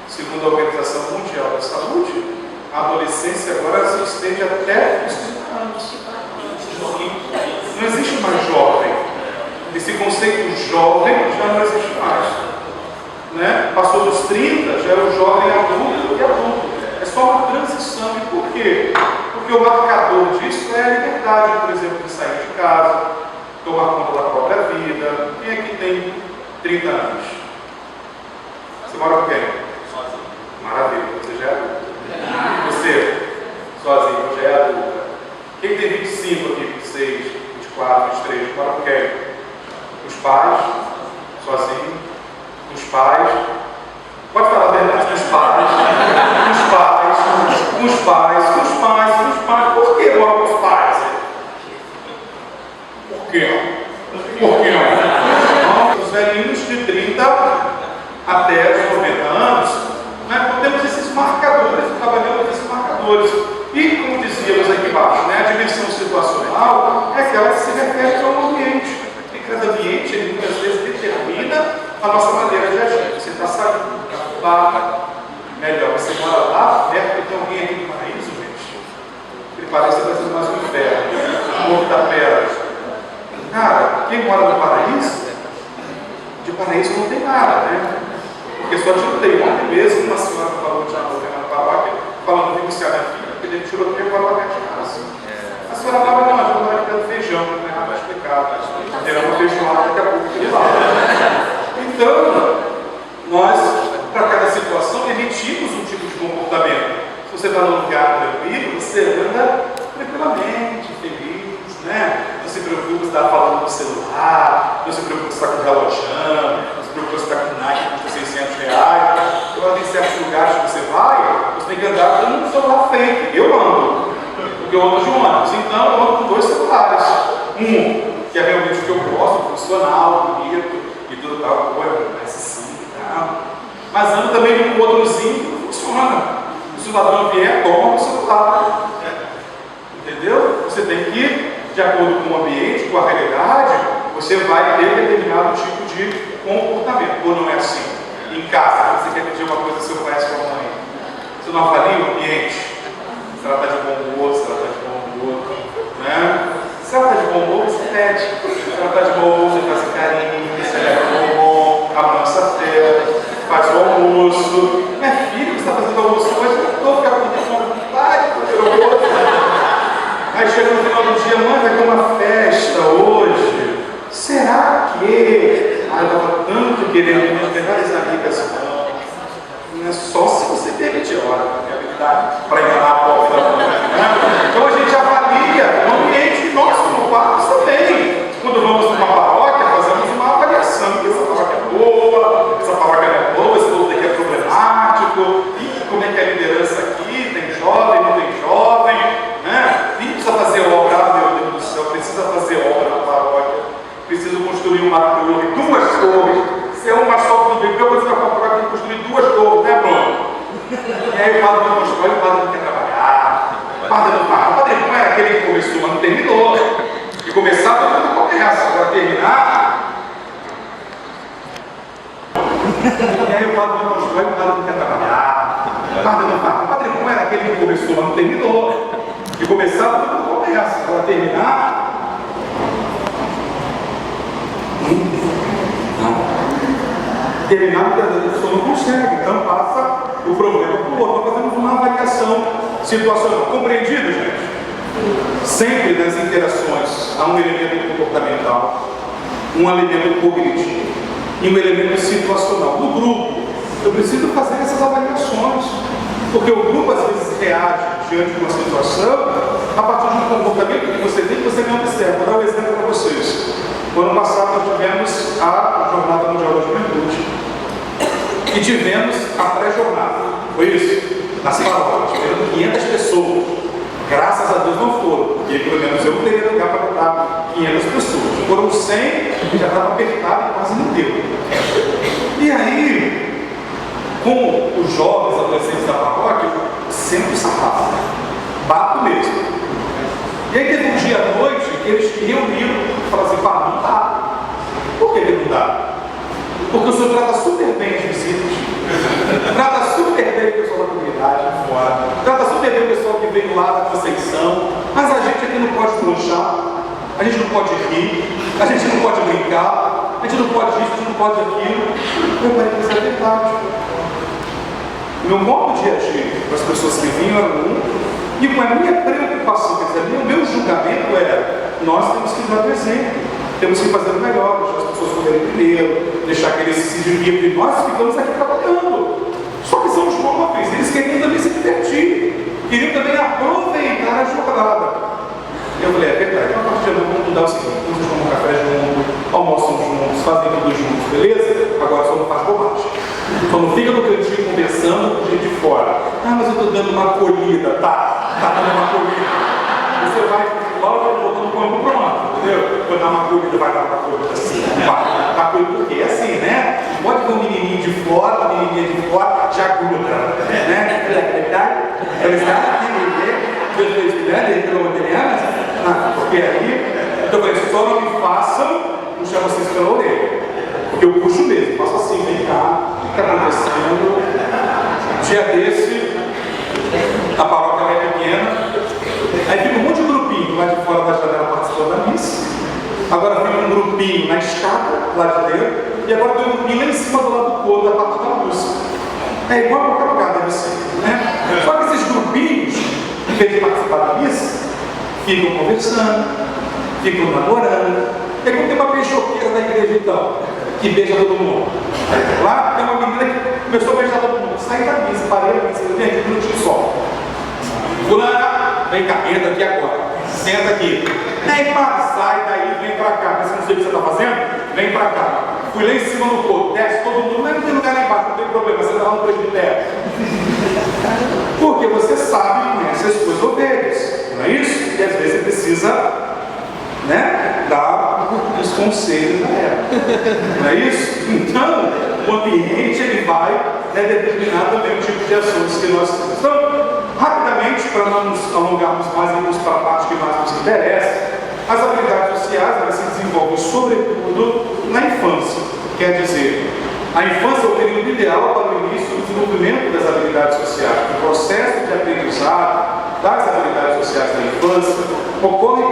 Segundo a Organização Mundial da Saúde, a adolescência agora se estende até os 30 anos. Não existe mais jovem. Esse conceito jovem já não existe mais. Né? Passou dos 30, já é o jovem adulto e adulto. É só uma transição. E por quê? Porque o marcador disso é a liberdade, por exemplo, de sair de casa, tomar conta da própria vida. Quem é que tem 30 anos? Você mora com quem? Sozinho. Maravilha, você já é adulto. Você, sozinho, já é adulta. Quem tem 25 aqui, 26, 24, 23, mora com quem? Os pais, sozinho. Os pais. Pode falar a verdade, os pais. Os pais. Os pais. Os pais. Os pais. Por que moram com os pais? Por quê? Por que não? Os velhinhos de 30 até os 90 anos, né, temos esses marcadores, trabalhamos esses marcadores. E, como dizíamos aqui embaixo, né, a dimensão situacional é aquela que se refere ao ambiente. E cada ambiente, ele muitas vezes determina a nossa maneira de agir. Você está saindo da barra, melhor, você mora lá perto, tem alguém aqui no paraíso, gente? Ele parece que está sendo mais um inferno, o morro da pedra. Cara, quem mora no paraíso, de paraíso não tem nada, né? Porque só tirotei. Ontem mesmo, uma senhora falou de uma novena na paróquia, falando de buscar minha filha, porque ele tiroteio agora para de casa. A senhora falava, não, eu vou lá pelo feijão, não é nada explicado. Terá uma feijoada daqui a pouco que ele fala. Então, nós, para cada situação, emitimos um tipo de comportamento. Se você está num lugar tranquilo, você anda tranquilamente, feliz, né? Não se preocupa se está falando no celular, não se preocupa se está com relojão, não se preocupa se está com Nike por 600 reais. Agora tem certos lugares que você vai, você tem que andar com um celular fake. Eu ando, porque eu ando de ônibus, então eu ando com 2 celulares. Um, que é realmente o que eu gosto, funcional, bonito e tudo tal, parece sim e tal. Mas ando também com outrozinho que não funciona. Se o ladrão vier, toma o celular. Entendeu? Você tem que, de acordo com o ambiente, com a realidade, você vai ter determinado tipo de comportamento. Ou não é assim? Em casa, você quer pedir uma coisa ao seu pai e à sua mãe. Você não avalia o ambiente? Se ela está de bom humor, se ela está de bom humor, né? Se ela está de bom humor, você pede. Se ela está de bom humor, você faz carinho, você leva de bom humor, amansa a fé, faz o almoço. Minha filha, você está fazendo almoço hoje, eu estou ficando com vontade de fazer almoço. Aí chega no final do dia, mãe, vai ter uma festa hoje. Será que? Ah, eu estava tanto querendo minhas melhores amigas. Não é só se você permitir, olha, tem habilidade para enganar a pobre da mãe. Né? Então a gente avalia o ambiente nosso, no quarto também. Quando vamos para uma paróquia, fazemos uma avaliação. Essa paróquia é boa, essa paróquia não é boa, esse povo daqui é problemático. E como é que é a liderança aqui? Tem jovem, não tem jovem? Né? E precisa fazer obra, meu Deus do céu, precisa fazer obra na paróquia. Preciso construir uma torre, 2 torres. Se é uma só, tudo bem, porque eu vou ficar com a paróquia e construir 2 torres, né, Bruno? E aí o padre não constrói, o padre não quer trabalhar. O padre não faz. O padre não era aquele que começou, mas não terminou. E começar, todo mundo começa. Agora terminar. E aí o padre não constrói, o padre não quer trabalhar. O padre não faz. O padre não era aquele que começou, mas não terminou. E começar, todo mundo começa. Agora terminar. Terminar porque a pessoa não consegue, então passa o problema para o outro. Nós fazemos uma avaliação situacional. Compreendido, gente? Sempre nas interações há um elemento comportamental, um elemento cognitivo e um elemento situacional. No grupo, eu preciso fazer essas avaliações, porque o grupo às vezes reage diante de uma situação a partir de um comportamento que você tem que você não observa. Vou dar um exemplo para vocês. No ano passado nós tivemos a Jornada Mundial da Juventude e tivemos a pré-jornada. Foi isso? Nas paróquias, tivemos 500 pessoas. Graças a Deus não foram, porque pelo menos eu não teria lugar para botar 500 pessoas. Foram 100 e já estava apertado e quase não deu. E aí, com os jovens adolescentes da paróquia, sempre sapato, bato mesmo. E aí teve um dia à noite que fala, não dá. Por que não dá? Porque o senhor trata super bem os visitas, trata super bem o pessoal da comunidade, trata super bem o pessoal que veio lá da Conceição, mas a gente aqui não pode lanchar, a gente não pode rir, a gente não pode brincar, a gente não pode isso, a gente não pode aquilo. Eu parei que isso é verdade. Meu modo de agir com as pessoas que vinham era e com a minha preocupação, quer dizer, o meu julgamento era: nós temos que dar o exemplo, temos que fazer o melhor, deixar as pessoas comerem primeiro, deixar que eles se divirtam, e nós ficamos aqui trabalhando. Só que são jovens, eles queriam também se divertir, queriam também aproveitar a jornada. Eu falei: é verdade, então a partir de agora vamos mudar o seguinte: vocês tomam um café juntos, almoçam juntos, fazem tudo juntos, beleza? Agora só não faz bobagem. Só não fica no cantinho conversando com gente de fora. Ah, mas eu estou dando uma acolhida, tá dando uma acolhida. Você vai lá, eu estou botando o corpo pronto, entendeu? Vou dar uma acolhida, vai dar uma acolhida assim, vai, porque é assim, né? Pode ver um menininho de fora, uma menininha de fora, já gruda, né? É verdade porque aí, então eu falei: só não me façam puxar vocês pela orelha, porque eu puxo mesmo, faço assim, vem cá, o que está acontecendo? Dia desse, a paróquia é pequena, aí fica um monte de grupinho lá de fora da janela participando da missa, agora fica um grupinho na escada, lá de dentro, e agora tem um grupinho lá em cima do lado do corpo, da parte da música. É igual a qualquer lugar, deve ser, né? Só que esses grupinhos, em vez de participar da missa, ficam conversando, ficam namorando. É como tem uma beijoqueira da igreja, então, que beija todo mundo. Lá tem uma menina que começou a beijar todo mundo, sai da missa, parei a missa, gente, um minutinho só. Fulana, vem cá, entra aqui agora, senta aqui. Nem para, sai daí, vem pra cá. Você não sei o que você está fazendo? Vem pra cá. Fui lá em cima no corpo, desce todo mundo, mas não tem lugar lá embaixo, não tem problema, você está lá no presbitério. Porque você sabe e conhece as suas ovelhas, não é isso? E às vezes você precisa, né, dar os conselhos da época, não é isso? Então, o ambiente ele vai determinar também o tipo de assuntos que nós temos. Então, rapidamente, para não nos alongarmos mais e irmos para a parte que mais nos interessa, as habilidades sociais elas se desenvolvem sobretudo na infância. Quer dizer, a infância é o período ideal para o início do desenvolvimento das habilidades sociais. O processo de aprendizado das habilidades sociais da infância ocorre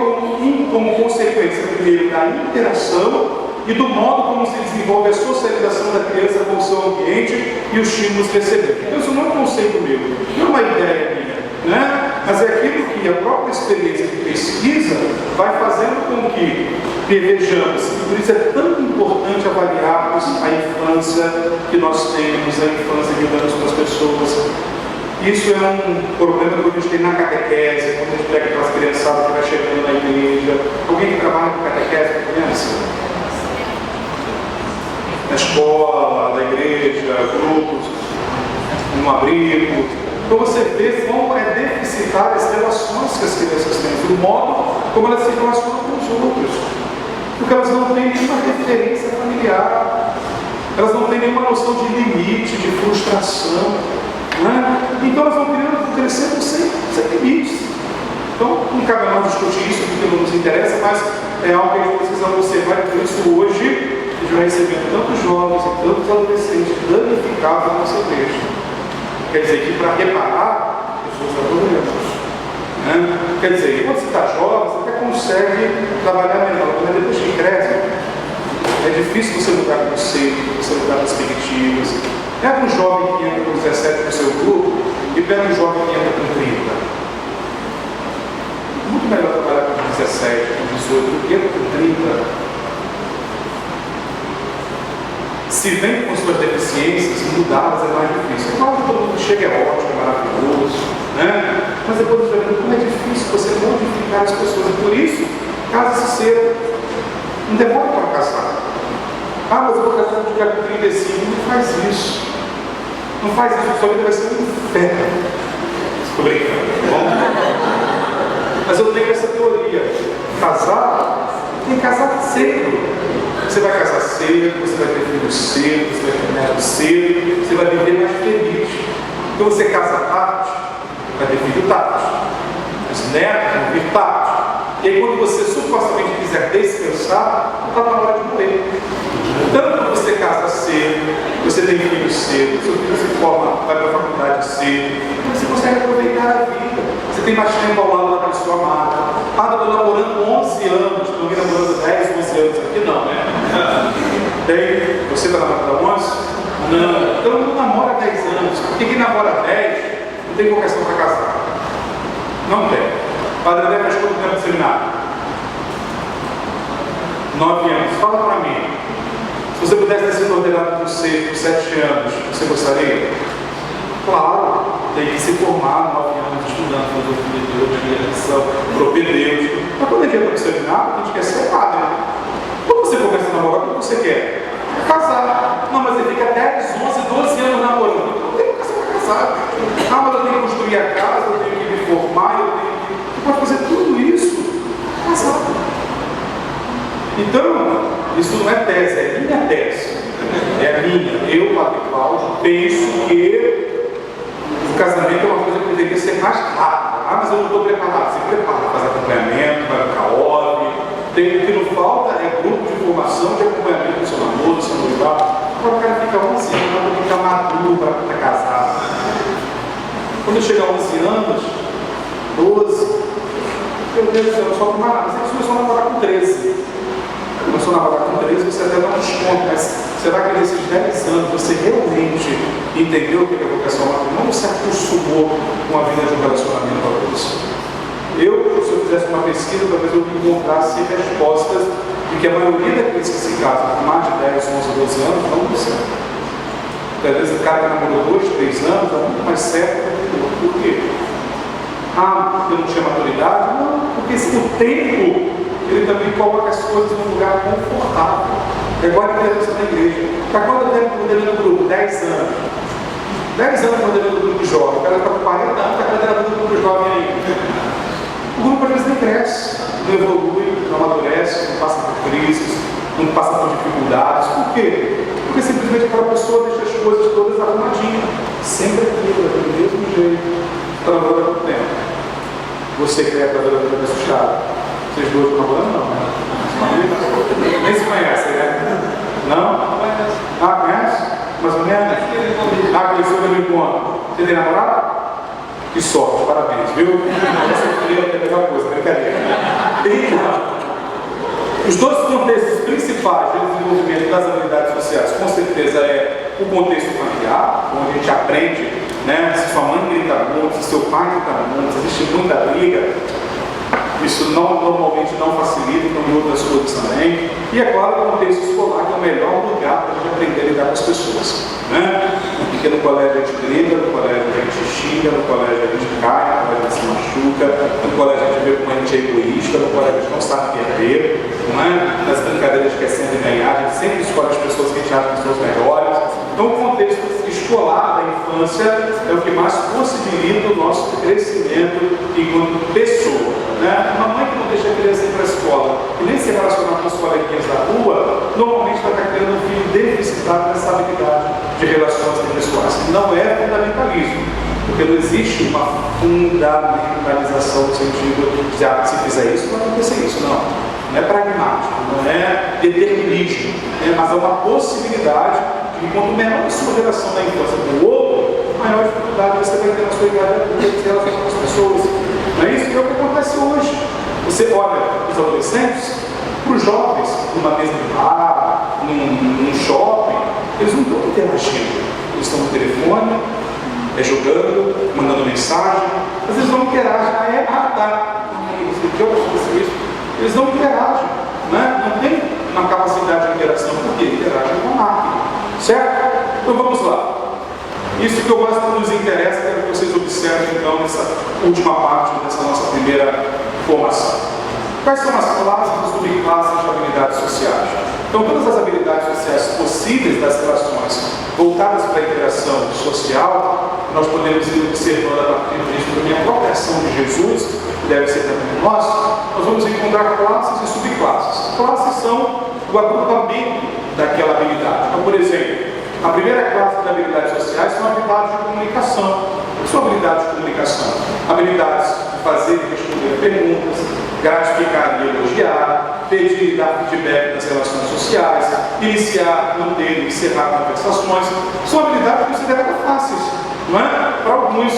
como consequência, primeiro, da interação e do modo como se desenvolve a socialização da criança com o seu ambiente e os estímulos recebidos. Então, isso não é um conceito meu, não é uma ideia minha, né? Mas é aquilo que a própria experiência de pesquisa vai fazendo com que vejamos, e por isso é tão importante avaliarmos a infância que nós temos, a infância que damos para as pessoas. Isso é um problema que a gente tem na catequese, quando a gente pega aquelas criançadas que vai chegando na igreja. Alguém que trabalha com catequese com criança? Na escola, na igreja, grupos, no abrigo. Então você vê como é deficitária as relações que as crianças têm, do modo como elas se relacionam com os outros. Porque elas não têm nenhuma referência familiar, elas não têm nenhuma noção de limite, de frustração, né? Então elas vão crescendo sem limites. Então não cabe a nós discutir isso, porque não nos interessa, mas é algo que a gente precisa observar, e por isso hoje a gente vai recebendo tantos jovens e tantos adolescentes danificados na nossa igreja. Quer dizer que para reparar, pessoas adolescentes. Né? Quer dizer, quando você está jovem, você até consegue trabalhar melhor, mas depois que cresce, é difícil você mudar conceito, você mudar perspectivas. Pega um jovem que entra com 17 no seu grupo e pega um jovem que entra com 30. Muito melhor trabalhar com 17, com 18 do que com 30. Se vem com suas deficiências, mudá-las é mais difícil. Claro que todo mundo chega, é ótimo, é maravilhoso, né? Mas depois você vai vendo como é difícil você modificar as pessoas. E por isso, case-se cedo. Não demora para casar. Ah, mas eu vou casar no dia 35. Não faz isso. Não faz isso, sua vida vai ser um inferno. Estou brincando, tá bom? Mas eu tenho essa teoria. Casar, tem que casar cedo. Você vai casar cedo, você vai ter filho cedo, você vai ter neto cedo, você vai viver mais feliz. Então você casa tarde, vai ter filho tarde. Os netos vão vir tarde. E aí, quando você supostamente quiser descansar, não está na hora de morrer. Tanto quando você casa cedo, você tem filhos cedo, seu filho se forma, vai para a faculdade cedo, você consegue aproveitar a vida. Você tem mais tempo ao lado da pessoa amada. Ah, estou namorando 11 anos, estou me namorando 10, 11 anos aqui, não, né? Tem? Você está namorando há 11? Não. Então não namora 10 anos. Porque quem namora 10 não tem vocação para casar. Não tem. Padre André faz quanto tempo de seminário? 9 anos. Fala para mim. Se você pudesse ter sido ordenado por 7 anos, você gostaria? Claro, tem que se formar 9 anos estudando filosofia, teologia, religião, propedêutico. Mas quando a gente entra no seminário, a gente quer ser padre. Quando você começa a namorar, o que você quer? Casar. Não, mas ele fica 10, 11, 12 anos namorando. Não tem vocação para casar. Ah, mas eu tenho que construir a casa, eu tenho que me formar, eu tenho que... Você pode fazer tudo isso casado. Então, isso não é tese, é minha tese. É a minha. Eu, Padre Cláudio, penso que o casamento é uma coisa que deveria ser mais rápida. Ah, mas eu não estou preparado. Você prepara, faz acompanhamento, vai no CAOB. O que não falta é grupo de formação, de acompanhamento do seu namoro, do seu noivado. Agora o cara fica 11 anos, para ficar maduro, para estar casado. Quando chega a 11 anos, 12, meu Deus do céu, eu só tomar. Você começou a namorar com 13. Começou a namorar com 13, você até dá um desconto, mas você vai querer esses 10 anos, você realmente entendeu o que é vocação ao matrimônio, você acostumou com a vida de um relacionamento amoroso. Se eu fizesse uma pesquisa, talvez eu encontrasse respostas de que a maioria daqueles que se casam com mais de 10, 11, 12 anos não dão certo. Às vezes o cara que namorou 2, 3 anos dá muito mais certo do que o outro. Por quê? Ah, porque eu não tinha maturidade? Não, porque o tempo ele também coloca as coisas num lugar confortável. É igual a liderança da igreja. Para quanto tempo coordenando o grupo? 10 anos. 10 anos coordenando o grupo jovem. O cara está com 40 anos, está coordenando o grupo jovem ainda. O grupo às vezes nem cresce, não evolui, não amadurece, não passa por crises, não passa por dificuldades. Por quê? Porque simplesmente aquela pessoa deixa as coisas todas arrumadinhas. Sempre aquilo, do mesmo jeito. Está namorando há muito tempo. Você que é trabalhador da assustada. Vocês dois estão namorando, não, né? Nem se conhecem, né? Não? Ah, conhece? Mais ou menos? Ah, conheceu meu encontro. Você tem namorado? Que sorte, parabéns, viu? Você é a melhor coisa, brincadeira. Então, os dois contextos principais de desenvolvimento das habilidades sociais, com certeza, é o contexto familiar, onde a gente aprende, né? Se sua mãe grita muito, se seu pai grita muito, se existe muita briga. Isso normalmente não facilita, então em outras coisas também. E é claro que o contexto escolar é o melhor lugar para a gente aprender a lidar com as pessoas. Né? Porque no colégio a gente briga, no colégio a gente xinga, no colégio a gente cai, no colégio a gente se machuca, no colégio a gente vê como a gente é egoísta, no colégio a gente não sabe perder, não é? Nas brincadeiras que é sempre ganhar, a gente sempre escolhe as pessoas que a gente acha que são as melhores. Então o contexto escolar da infância é o que mais possibilita o nosso crescimento enquanto pessoa. Né? Uma mãe que não deixa a criança ir para a escola e nem se relacionar com os coleguinhas da rua, normalmente vai estar criando um filho deficitado nessa habilidade de relações interpessoais. Não é fundamentalismo, porque não existe uma fundamentalização no sentido de se fizer isso, vai acontecer isso. Não é pragmático, não é determinismo, mas é uma possibilidade de que quanto menor a sua relação na infância com o outro, maior dificuldade você vai ter na sua idade adulta de se relacionar com as pessoas. Não é isso que é o que acontece hoje. Você olha os adolescentes, para os jovens, numa mesa de bar, num shopping, eles não estão interagindo. Eles estão no telefone, jogando, mandando mensagem, mas eles não interagem. Eles não interagem, né? Não tem uma capacidade de interação, porque interagem com a máquina. Certo? Então vamos lá. Isso que eu mais nos interessa, quero que vocês observem então nessa última parte dessa nossa primeira formação. Quais são as classes e subclasses de habilidades sociais? Então todas as habilidades sociais possíveis das relações voltadas para a interação social, nós podemos ir observando a partir disso também a própria ação de Jesus, que deve ser também nossa, nós vamos encontrar classes e subclasses. Classes são o agrupamento daquela habilidade. Então, por exemplo, A primeira classe de habilidades sociais são habilidades de comunicação. O que são habilidades de comunicação? Habilidades de fazer e responder perguntas, gratificar e elogiar, pedir e dar feedback nas relações sociais, iniciar, manter e encerrar conversações. São habilidades consideradas fáceis, não é? Para alguns,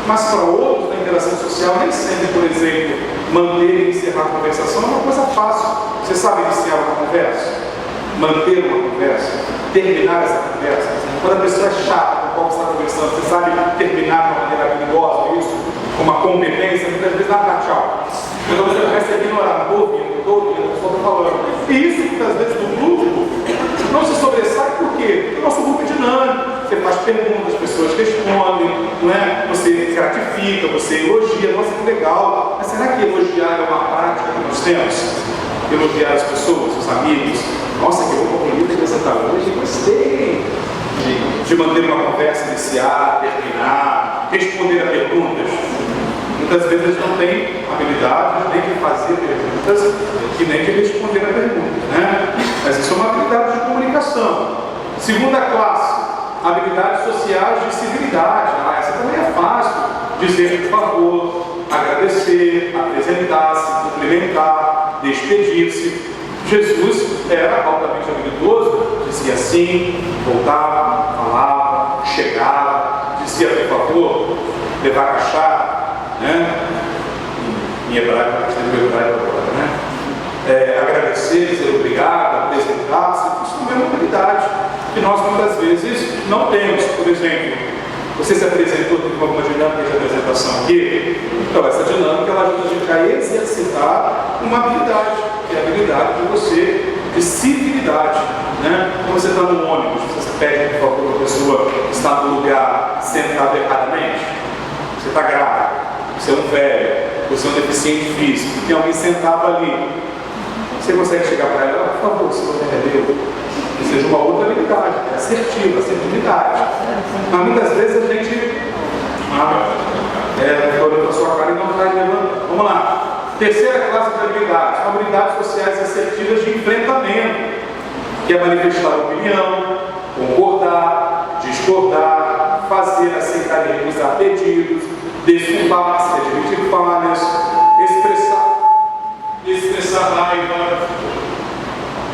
mas para outros, na interação social, nem sempre, por exemplo, manter e encerrar a conversação é uma coisa fácil. Você sabe iniciar uma conversa? Manter uma conversa? Terminar essa conversa? Quando a pessoa é chata com qual você está conversando, você sabe terminar de uma maneira habilidosa isso? Com uma competência, muitas vezes dá tchau. Então você começa a ignorar, estou ouvindo, a pessoa está falando. E isso, muitas vezes, no grupo, não se sobressai por quê? Porque o nosso grupo é dinâmico. Você faz perguntas, as pessoas respondem, não é? Você gratifica, você elogia. Nossa, que legal. Mas será que elogiar é uma prática que nós temos? Elogiar as pessoas, os amigos. Nossa, que roupa bonita que você está hoje. Gostei. De manter uma conversa, iniciar, terminar, responder a perguntas. Muitas vezes eles não têm habilidade nem de fazer perguntas e nem de responder a pergunta, né? Mas isso é uma habilidade de comunicação. Segunda classe, habilidades sociais de civilidade. Essa também é fácil. Dizer por favor, agradecer, apresentar-se, cumprimentar, despedir-se. Jesus era altamente habilidoso, dizia sim, voltava, falava, chegava, dizia por favor, levar cachaça. Né? Em hebraico, né? Agradecer, dizer obrigado, apresentar-se, isso não é uma habilidade que nós muitas vezes não temos. Por exemplo, você se apresentou, teve alguma dinâmica de apresentação aqui? Então, essa dinâmica ela ajuda a gente a exercitar uma habilidade, que é a habilidade de você, de civilidade. Né? Quando você está no ônibus, você pede, por favor, a pessoa que está no lugar sentado erradamente, você está grave. Você é um velho, você é um deficiente físico, tem alguém sentado ali. Você consegue chegar para ela, por favor, se você entendeu? Que seja uma outra habilidade, assertiva, assertividade. Mas muitas vezes a gente olhando para a sua cara e não está levando. Vamos lá. Terceira classe de habilidades, habilidades sociais assertivas de enfrentamento, que é manifestar opinião, concordar, discordar, fazer, aceitar e recusar pedidos, desculpar-se, admitir falhas, expressar raiva.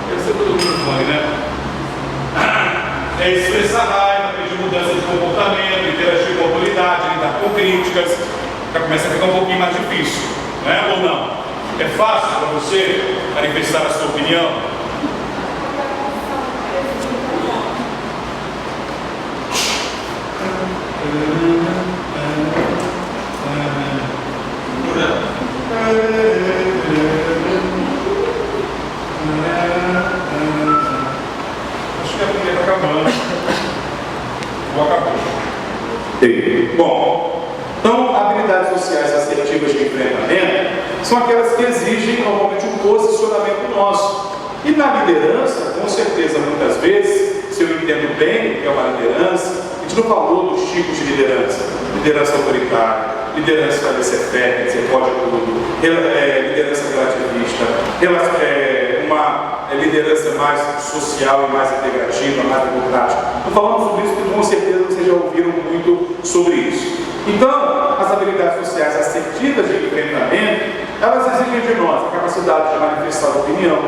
Deve ser todo mundo fone, né? Expressar raiva, pedir mudança de comportamento, interagir com a autoridade, lidar com críticas. Já começa a ficar um pouquinho mais difícil, né? Ou não? É fácil para você manifestar a sua opinião? Acho que a primeira está acabando. Ou acabou. Bom, então habilidades sociais assertivas de enfrentamento são aquelas que exigem normalmente um posicionamento nosso. E na liderança, com certeza, muitas vezes, se eu entendo bem o que é uma liderança, a gente não falou dos tipos de liderança. Liderança autoritária, liderança para ser fé, dizer pode tudo, liderança relativista, uma liderança mais social e mais integrativa, mais democrática. Estou falando sobre isso porque com certeza vocês já ouviram muito sobre isso. Então, as habilidades sociais assertivas de enfrentamento, elas exigem de nós a capacidade de manifestar opinião,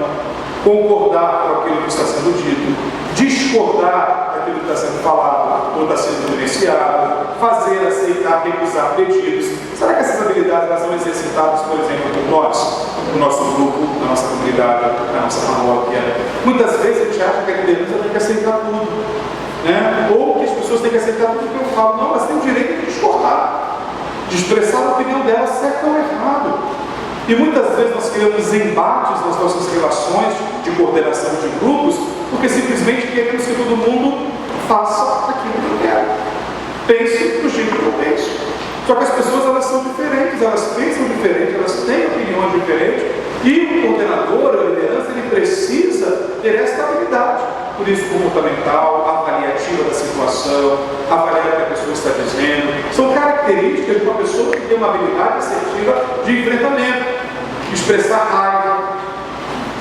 concordar com aquilo que está sendo dito, discordar daquilo que está sendo falado ou está sendo evidenciado, fazer, aceitar, recusar pedidos. Será que essas habilidades elas são exercitadas, por exemplo, por nós, no nosso grupo, na nossa comunidade, na nossa paróquia? Muitas vezes a gente acha que a liderança tem que aceitar tudo, né? Ou que as pessoas têm que aceitar tudo que eu falo. Não, elas têm o direito de discordar, de expressar a opinião delas, certo ou errado. E muitas vezes nós criamos embates nas nossas relações de coordenação de grupos, porque simplesmente queremos que todo mundo faça aquilo que eu quero. Pense do jeito que eu penso. Só que as pessoas elas são diferentes, elas pensam diferente, elas têm opiniões diferentes. E o coordenador, a liderança, ele precisa ter esta habilidade. Por isso, comportamental, avaliativa da situação, avaliar o que a pessoa está dizendo. São características de uma pessoa que tem uma habilidade assertiva de enfrentamento. Expressar raiva.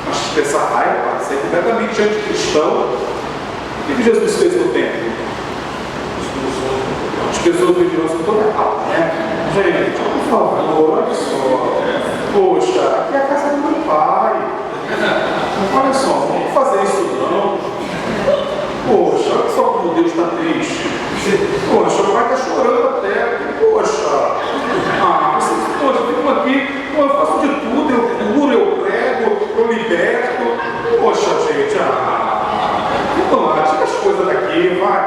Mas expressar raiva pode ser completamente anticristão. O que Jesus fez no templo? As pessoas viviam com toda a calma, né? Gente, por favor, olha só. Poxa, aqui é a casa do meu pai. Olha só, não vamos fazer isso não. Poxa, olha só como Deus está triste. Poxa, o pai está chorando até. Poxa, vocês ficam aqui, eu faço de tudo, eu curo, eu prego, eu liberto. Poxa, gente, vamos lá, tira as coisas daqui, vai.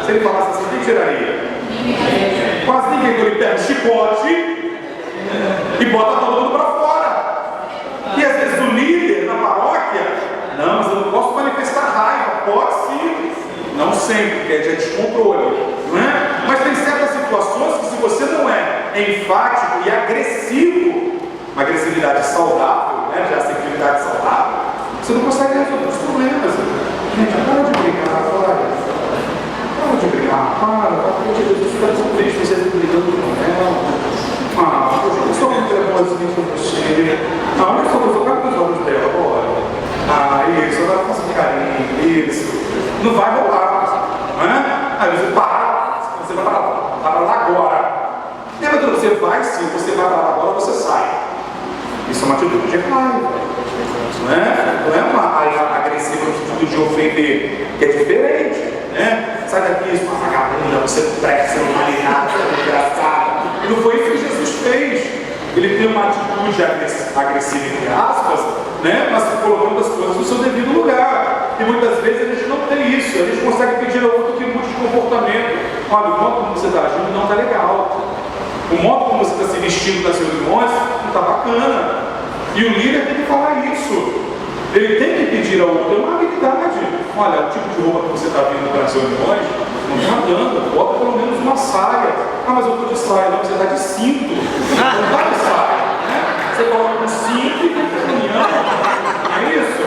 Se ele falasse assim, quem tiraria? Quase ninguém, ele pega um chicote e bota todo mundo para fora. E às vezes o líder na paróquia, não, mas eu não posso manifestar raiva. Pode sim, não sempre, porque é de descontrole, não é? Mas tem certas situações que, se você não é enfático e agressivo, uma agressividade saudável, né, de assertividade saudável, você não consegue resolver os problemas. Gente, para de brigar, para de brigar, para de Deus, fica tão triste você brigando com ela. Poxa, eu sou muito nervosinho com você. Olha só, eu quero os olhos dela, olha. Isso, ela faz um carinho, isso. Não vai rolar, não é? Aí você você vai para lá agora. Lembra que você vai sim, você vai para lá agora, você sai. Isso é uma atitude de raiva. Não é uma raiva agressiva no sentido de ofender, que é diferente, né? Sai daqui, isso, uma vagabunda, você presta, você não vale nada, você é engraçado. E não foi isso que Jesus fez. Ele tem uma atitude agressiva, entre aspas, né? Mas colocando as coisas no seu devido lugar. E muitas vezes a gente não tem isso, a gente consegue pedir ao outro que mude de comportamento. Olha, o modo como você está agindo não está legal. O modo como você está se vestindo nas reuniões não está bacana. E o líder tem que falar isso. Ele tem que pedir ao outro, é uma habilidade. Olha, o tipo de roupa que você está vindo para as reuniões não está dando, bota pelo menos uma saia. Mas eu estou de saia, não, você está de cinto. Não está de saia, né? Você coloca um cinto e tem reunião. É isso?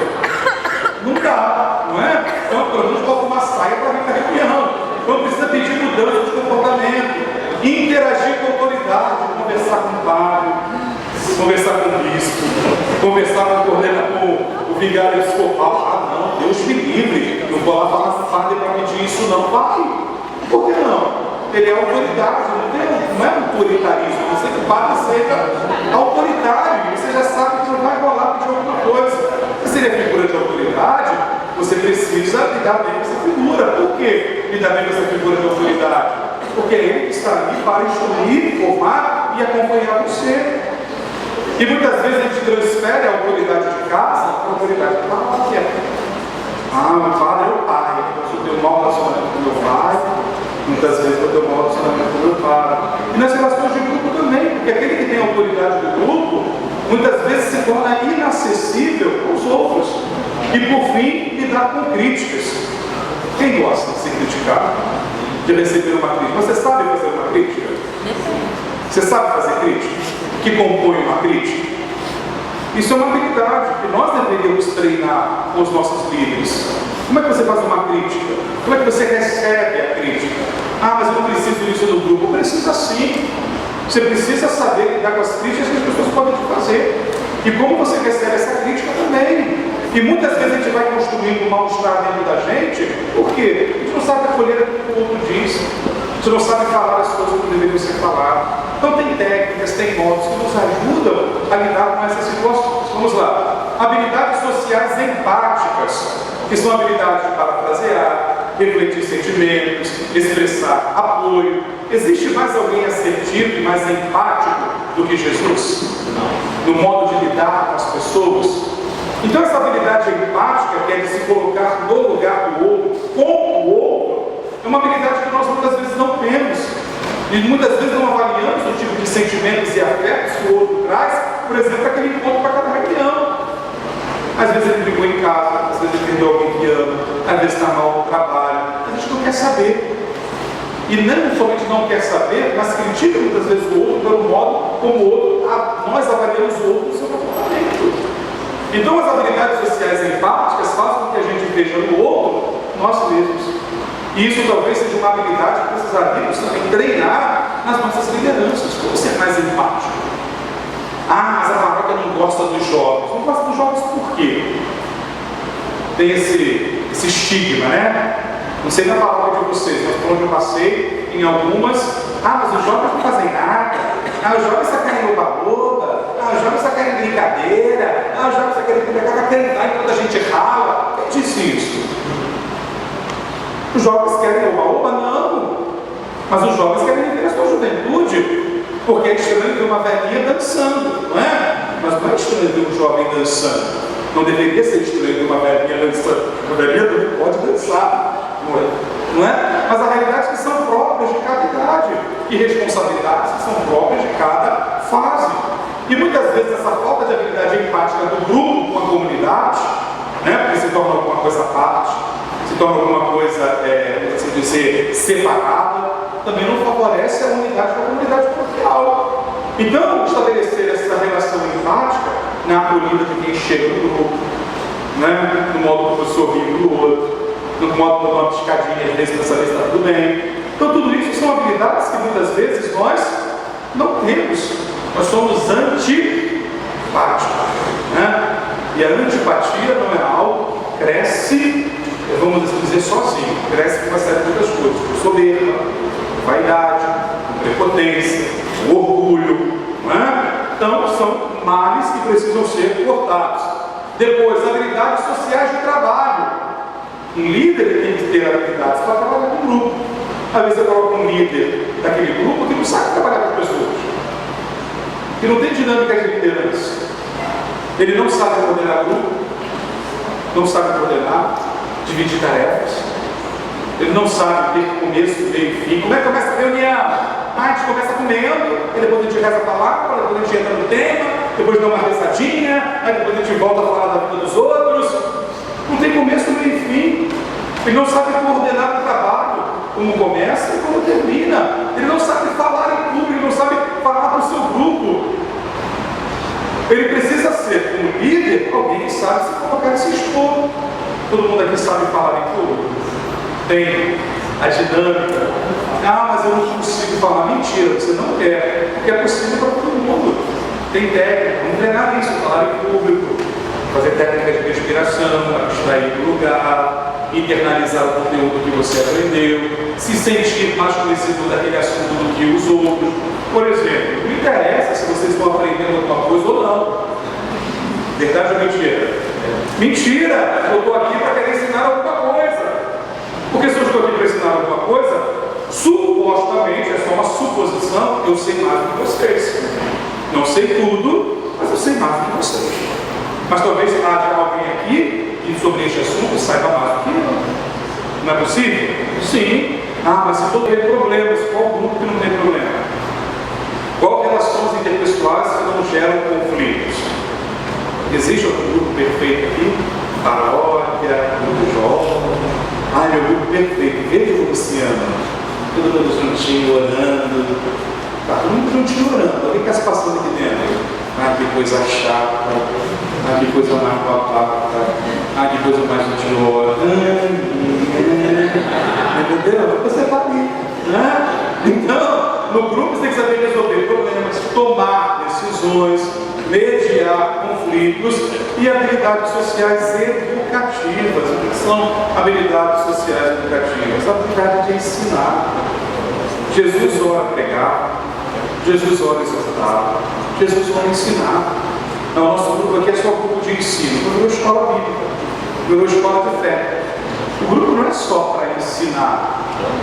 Não dá, não é? Então, pelo menos bota uma saia para vir para a reunião. Então precisa pedir mudança de comportamento, interagir com a autoridade, conversar com o padre, conversar com o bispo, conversar com o vigário episcopal. Não, Deus me livre, não vou lá falar com o padre para pedir isso não. Vai, por que não? Ele é autoridade, não é autoritarismo. Você que padre seja autoritário, você já sabe que não vai rolar pedir alguma coisa. Se ele é figura de autoridade, você precisa lidar bem com essa figura. Por que lidar bem com essa figura de autoridade? Porque é ele que está ali para instruir, formar e acompanhar você. E muitas vezes a gente transfere a autoridade de casa para a autoridade da paróquia. O padre é o pai, eu tenho um mau relacionamento com meu pai, muitas vezes eu tenho um mau relacionamento com meu pai. E nas relações de grupo também, porque aquele que tem a autoridade do grupo, muitas vezes se torna inacessível aos outros. E por fim, lidar com críticas. Quem gosta de ser criticado? De receber uma crítica? Você sabe fazer uma crítica? Você sabe fazer crítica? Que compõe uma crítica? Isso é uma habilidade que nós deveríamos treinar com os nossos líderes. Como é que você faz uma crítica? Como é que você recebe a crítica? Mas eu não preciso disso no grupo. Precisa sim. Você precisa saber lidar com as críticas que as pessoas podem te fazer. E como você recebe essa crítica também. E muitas vezes a gente vai construindo um mal-estar dentro da gente. Por quê? A gente não sabe acolher o que o outro diz. A gente não sabe falar as coisas como deveriam ser faladas. Então tem técnicas, tem modos que nos ajudam a lidar com essas situações. Vamos lá. Habilidades sociais empáticas, que são habilidades de parafrasear, refletir sentimentos, expressar apoio. Existe mais alguém assertivo e mais empático do que Jesus? No modo de lidar com as pessoas? Então essa habilidade empática, que é de se colocar no lugar do outro, com o outro, é uma habilidade que nós muitas vezes não temos. E muitas vezes não avaliamos o tipo de sentimentos e afetos que o outro traz, por exemplo, aquele encontro para cada reunião. Às vezes ele brigou em casa, às vezes ele perdeu alguém que ama, às vezes está mal no trabalho. A gente não quer saber. E não somente não quer saber, mas critica muitas vezes o outro pelo modo como o outro, nós avaliamos o outro no seu comportamento. Então as habilidades sociais empáticas fazem com que a gente veja no outro nós mesmos. E isso talvez seja uma habilidade que precisaríamos também treinar nas nossas lideranças. Como ser mais empático? Mas a paróquia não gosta dos jovens. Não gosta dos jovens por quê? Tem esse estigma, né? Não sei na palavra de vocês, mas por onde eu passei, em algumas, mas os jovens não fazem nada, os jovens só querem oba-oba, os jovens só querem brincadeira, os jovens só querem brincar, querem dar enquanto a gente rala. Quem disse isso? Os jovens querem oba-oba? Não. Mas os jovens querem viver a sua juventude, porque é estranho ver uma velhinha dançando, não é? Mas não é estranho ver um jovem dançando. Não deveria ser estranho ver uma velhinha dançando. Uma velhinha também pode dançar, não é? Mas a realidade é que são próprias de cada idade e responsabilidades que são próprias de cada fase. E muitas vezes essa falta de habilidade empática do grupo com a comunidade, né? Porque se torna alguma coisa à parte, se torna alguma coisa, assim dizer, separada, também não favorece a unidade da comunidade paroquial. Então, estabelecer essa relação empática na acolhida de quem chega no grupo, né? No modo que o professor ri do outro, no modo de dar uma piscadinha às vezes para saber se está tudo bem. Então, tudo isso são habilidades que muitas vezes nós não temos. Nós somos antipáticos, né? E a antipatia não é algo que cresce, vamos dizer, sozinho, cresce com uma série de outras coisas, com soberba, com vaidade, com prepotência, com orgulho, não é? Então, são males que precisam ser cortados. Depois, habilidades sociais de trabalho. Um líder tem que ter habilidades para trabalhar com um grupo. Às vezes eu coloco um líder daquele grupo que não sabe trabalhar com pessoas, que não tem dinâmica de liderança. Ele não sabe coordenar grupo, não sabe coordenar, dividir tarefas. Ele não sabe ter começo, meio e fim. Como é que começa a reunião? A gente começa comendo, e depois a gente reza a palavra, depois a gente entra no tema, depois dá uma rezadinha, aí depois a gente volta a falar da vida dos outros. Não tem começo, meio e fim. Ele não sabe coordenar o trabalho, como começa e como termina. Ele não sabe falar em público, ele não sabe falar para o seu grupo. Ele precisa ser, como líder, alguém que sabe se colocar e se expor. Todo mundo aqui sabe falar em público? Tem a dinâmica. Mas eu não consigo falar. Mentira, você não quer, porque é possível para todo mundo. Tem técnica, vamos treinar isso, falar em público, fazer técnicas de respiração, abstrair do lugar, internalizar o conteúdo que você aprendeu, se sentir mais conhecido daquele assunto do que os outros. Por exemplo, não interessa se vocês estão aprendendo alguma coisa ou não. Verdade ou mentira? Mentira! Eu estou aqui para querer ensinar alguma coisa. Porque se eu estou aqui para ensinar alguma coisa, supostamente, é só uma suposição, eu sei mais do que vocês. Não sei tudo, mas eu sei mais do que vocês. Mas talvez haja alguém aqui que sobre este assunto saiba mais do que eu. Não é possível? Sim. Mas se todo tem problemas, qual grupo que não tem problema? Qual relações interpessoais que não geram conflitos? Existe algum grupo perfeito aqui? Paróquia, grupo jovem. Meu grupo perfeito. Veja o Luciano. Todo mundo juntinho, orando. Tá todo mundo juntinho orando. Olha o que está se passando aqui dentro. Que coisa chata. Que coisa mais babaca. Que coisa mais idiota. Entendeu? Você está ali. Então, no grupo você tem que saber resolver problemas, tomar decisões, mediar conflitos e habilidades sociais educativas. O que são habilidades sociais educativas? A habilidade de ensinar. Jesus ora pregar, Jesus ora exortar, Jesus ora ensinar. O nosso grupo aqui é só um grupo de ensino, não é escola bíblica, não é escola de fé. O grupo não é só para ensinar,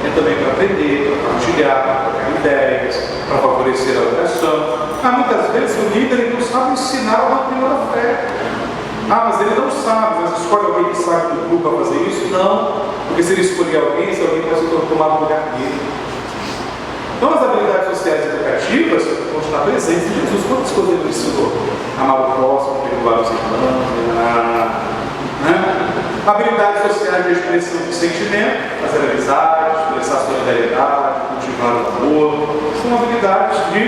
é também para aprender, para partilhar, para trocar ideias, para favorecer a oração. Muitas vezes o líder ele não sabe ensinar a doutrina da fé. Mas ele não sabe, mas escolhe alguém que sabe do grupo para fazer isso? Não, porque se ele escolher alguém, esse alguém vai se tomar o lugar dele. Então as habilidades sociais e educativas vão estar presentes em Jesus. Quantas coisas ele ensinou? Amar o próximo, perdoar os irmãos, habilidades sociais de expressão de sentimento, fazer amizade, expressar solidariedade, cultivar o amor, são habilidades de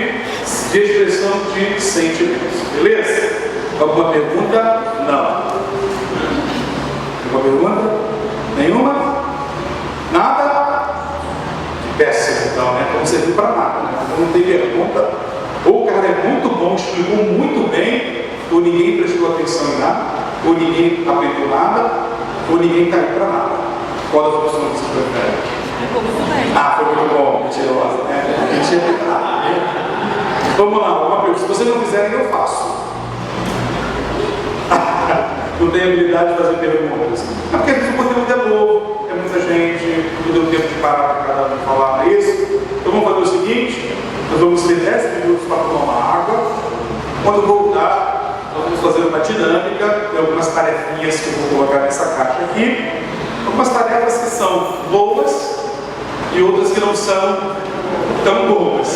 expressão de sentimentos. Beleza? Alguma pergunta? Não. Alguma pergunta? Nenhuma? Nada? Péssimo então, né? Não serviu para nada, né? Não tem pergunta. Ou o cara é muito bom, explicou muito bem, ou ninguém prestou atenção em nada, ou ninguém aprendeu nada, ou ninguém está aí para nada. Qual das opções você prefere? Ah, foi muito bom, mentirosa, né? Vamos lá, uma pergunta. Se vocês não fizerem, eu faço. Não tenho habilidade de fazer perguntas. É porque o conteúdo é novo, é muita gente, não deu tempo de parar para cada um falar isso. Então vamos fazer o seguinte: nós vamos ter 10 minutos para tomar uma água. Quando voltar, nós vamos fazer uma dinâmica, tem algumas tarefinhas que eu vou colocar nessa caixa aqui. Algumas tarefas que são boas e outras que não são tão boas,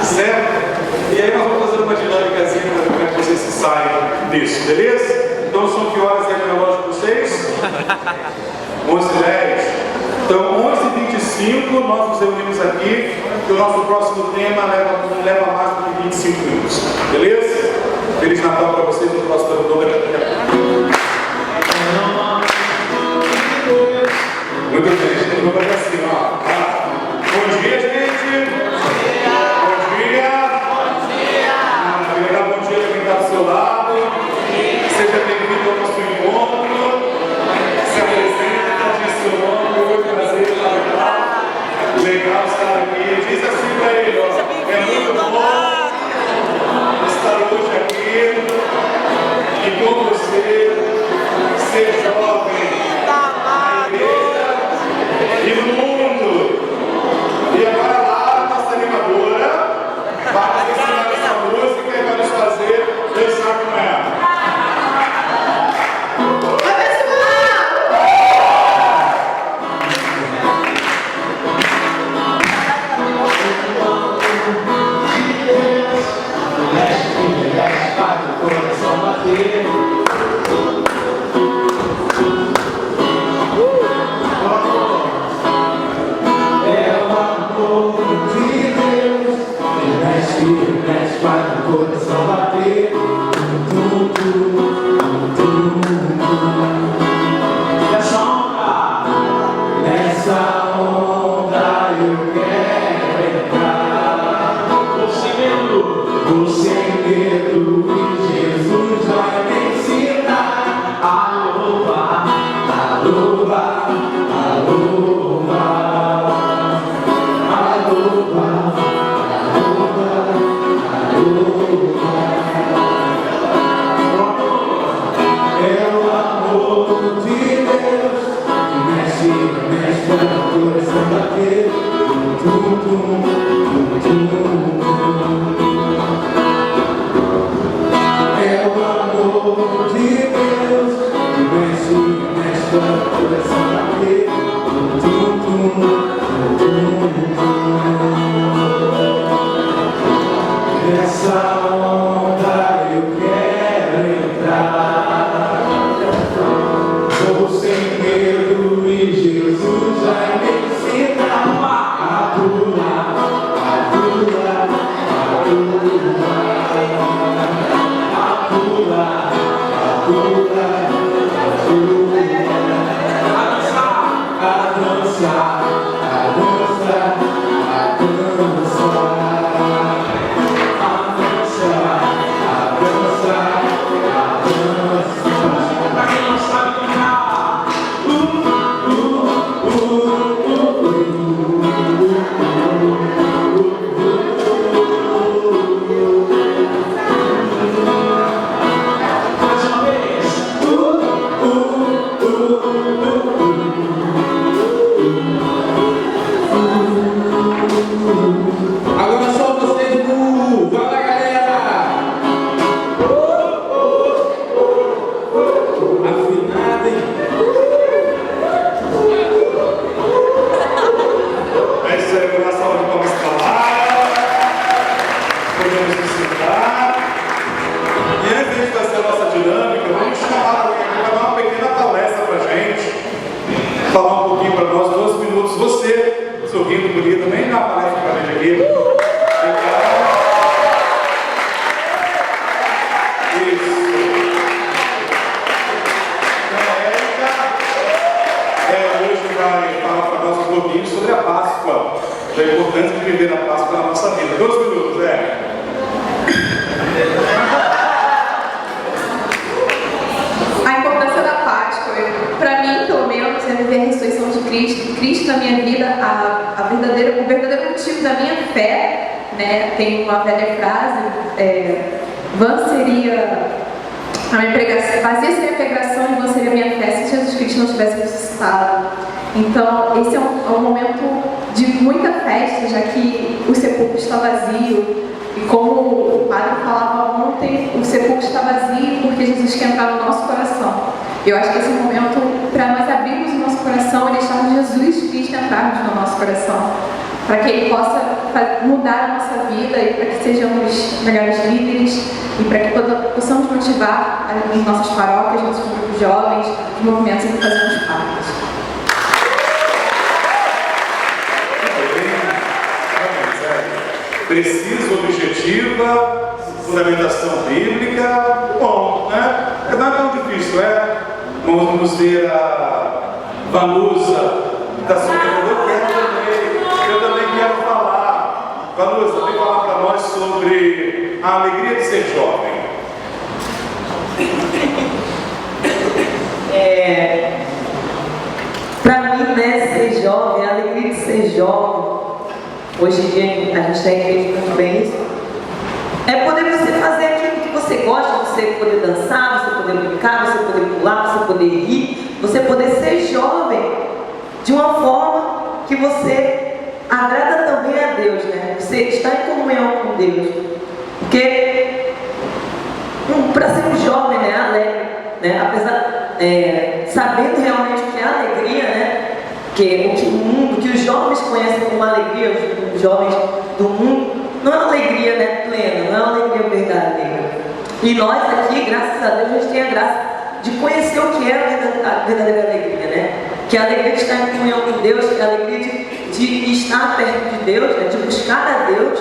certo? E aí nós vamos fazer uma dinâmicazinha para que vocês se saiam disso, beleza? Então são que horas é o relógio de vocês? 11h10. Então 11h25 nós nos reunimos aqui e o nosso próximo tema não leva mais do que 25 minutos, beleza? Feliz Natal para vocês no próximo ano. Muito bem, gente, vamos fazer assim, ó. Bom dia, gente! Bom dia! Bom dia! Maravilha, bom dia para quem está do seu lado. Seja bem-vindo ao nosso encontro. Se apresenta, diz seu nome, foi um prazer estar lá. Legal estar aqui. Diz assim para ele, ó. É muito bom estar hoje aqui e com você, ser jovem. E no mundo. E agora lá, nossa animadora vai nos ensinar essa música e vai nos fazer dançar com ela. Mexe, faz o coração bater. Nessa onda eu quero entrar. Vou sem medo e Jesus vai me ensinar a louvar, a louvar, a louvar, a louvar. É o amor de Deus que mexe, mexe para o coração bater. É o amor de Deus que mexe, mexe para o coração bater. Nessa onda eu quero entrar. Vou sem medo e Jesus vai me ensinar a pular, a pular, a pular, a pular, a pular, a dançar, a dançar, a dançar, a dançar. Pra quem não sabe cantar, mais uma vez. Agora só vocês, vai lá, galera. Afinado, hein? É isso aí, uma salva de palmas calada. Podemos nos sentar. E antes de fazer a nossa dinâmica, vamos chamar alguém aqui para dar uma pequena palestra para a gente. Falar um pouquinho para nós, 2 minutos. Você, sorrindo, bonito, também dá uma palestra para a gente aqui. Legal. Isso. Hoje vai falar para nós um pouquinho sobre a Páscoa, da importância de viver a Páscoa na nossa vida. 2 minutos, A importância da Páscoa, para mim, pelo menos, é viver a ressurreição de Cristo na minha vida, o verdadeiro motivo da minha fé, né? Tem uma velha frase, vã seria a minha pregação, vazia seria a pregação e vã seria a minha fé se Jesus Cristo não tivesse ressuscitado. Então, esse é um momento de muita festa, já que o sepulcro está vazio. E como o padre falava ontem, o sepulcro está vazio porque Jesus quer entrar no nosso coração. Eu acho que esse é um momento para nós abrirmos o nosso coração e deixarmos Jesus Cristo entrarmos no nosso coração, para que Ele possa mudar a nossa vida e para que sejamos melhores líderes e para que possamos motivar em nossas paróquias, nossos grupos jovens, os movimentos em que fazemos parte. Precisa, objetiva, fundamentação bíblica, bom, né? Não é tão difícil, Vamos ver a Vanusa da Soberana. Eu também quero falar. Vanusa, vem falar para nós sobre a alegria de ser jovem. Para mim, né, ser jovem, a alegria de ser jovem, hoje em dia a gente está entendendo muito bem isso, é poder você fazer aquilo que você gosta, você poder dançar, você poder brincar, você poder pular, você poder rir, você poder ser jovem de uma forma que você agrada também a Deus, né? Você está em comunhão com Deus. Porque para ser um jovem, né, alegre, né, apesar, sabendo realmente o que é alegria, né? O que os jovens conhecem como alegria, os jovens do mundo, não é uma alegria, né, plena, não é uma alegria verdadeira. E nós aqui, graças a Deus, a gente tem a graça de conhecer o que é a verdadeira alegria, né? Que é a alegria de estar em comunhão com Deus, que é a alegria de estar perto de Deus, né? De buscar a Deus,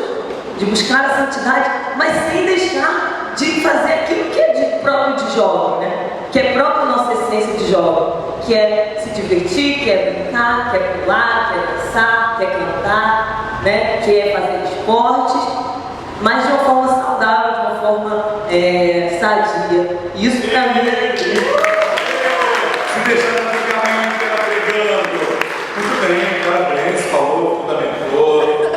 de buscar a santidade, mas sem deixar de fazer aquilo que é próprio de jovem, né? Que é próprio nossa essência de jovem, que é se divertir, que é brincar, que é pular, que é dançar, que é cantar, né? Que é fazer esportes, mas de uma forma saudável, de uma forma sadia. E isso para mim é alegria. Se deixando ficar a manhã inteira pregando. Muito bem, parabéns, falou, fundamentou,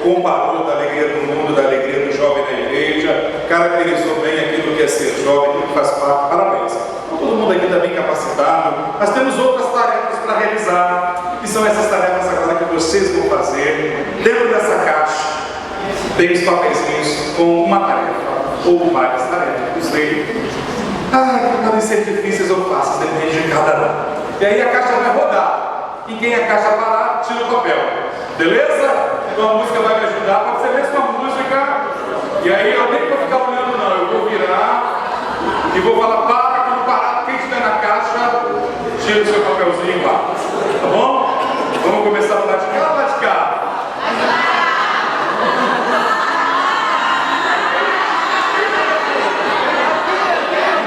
comparou da alegria do mundo, da alegria do jovem na igreja, caracterizou bem aquilo que é ser jovem, aquilo que faz parte. Parabéns. Todo mundo aqui está bem capacitado, mas temos outras tarefas para realizar, e são essas tarefas agora que vocês vão fazer. Dentro dessa caixa tem os papeizinhos com uma tarefa, ou várias tarefas, não sei. Que podem ser difíceis ou fáceis, depende de cada um. E aí a caixa vai rodar, e quem a caixa parar, tira o papel. Beleza? Então a música vai me ajudar, pode ser mesmo a música, e aí eu nem vou ficar olhando não, eu vou virar e vou falar para. Quem estiver na caixa, tira o seu papelzinho lá, tá bom? Vamos começar do lado de cá ou do lado de cá?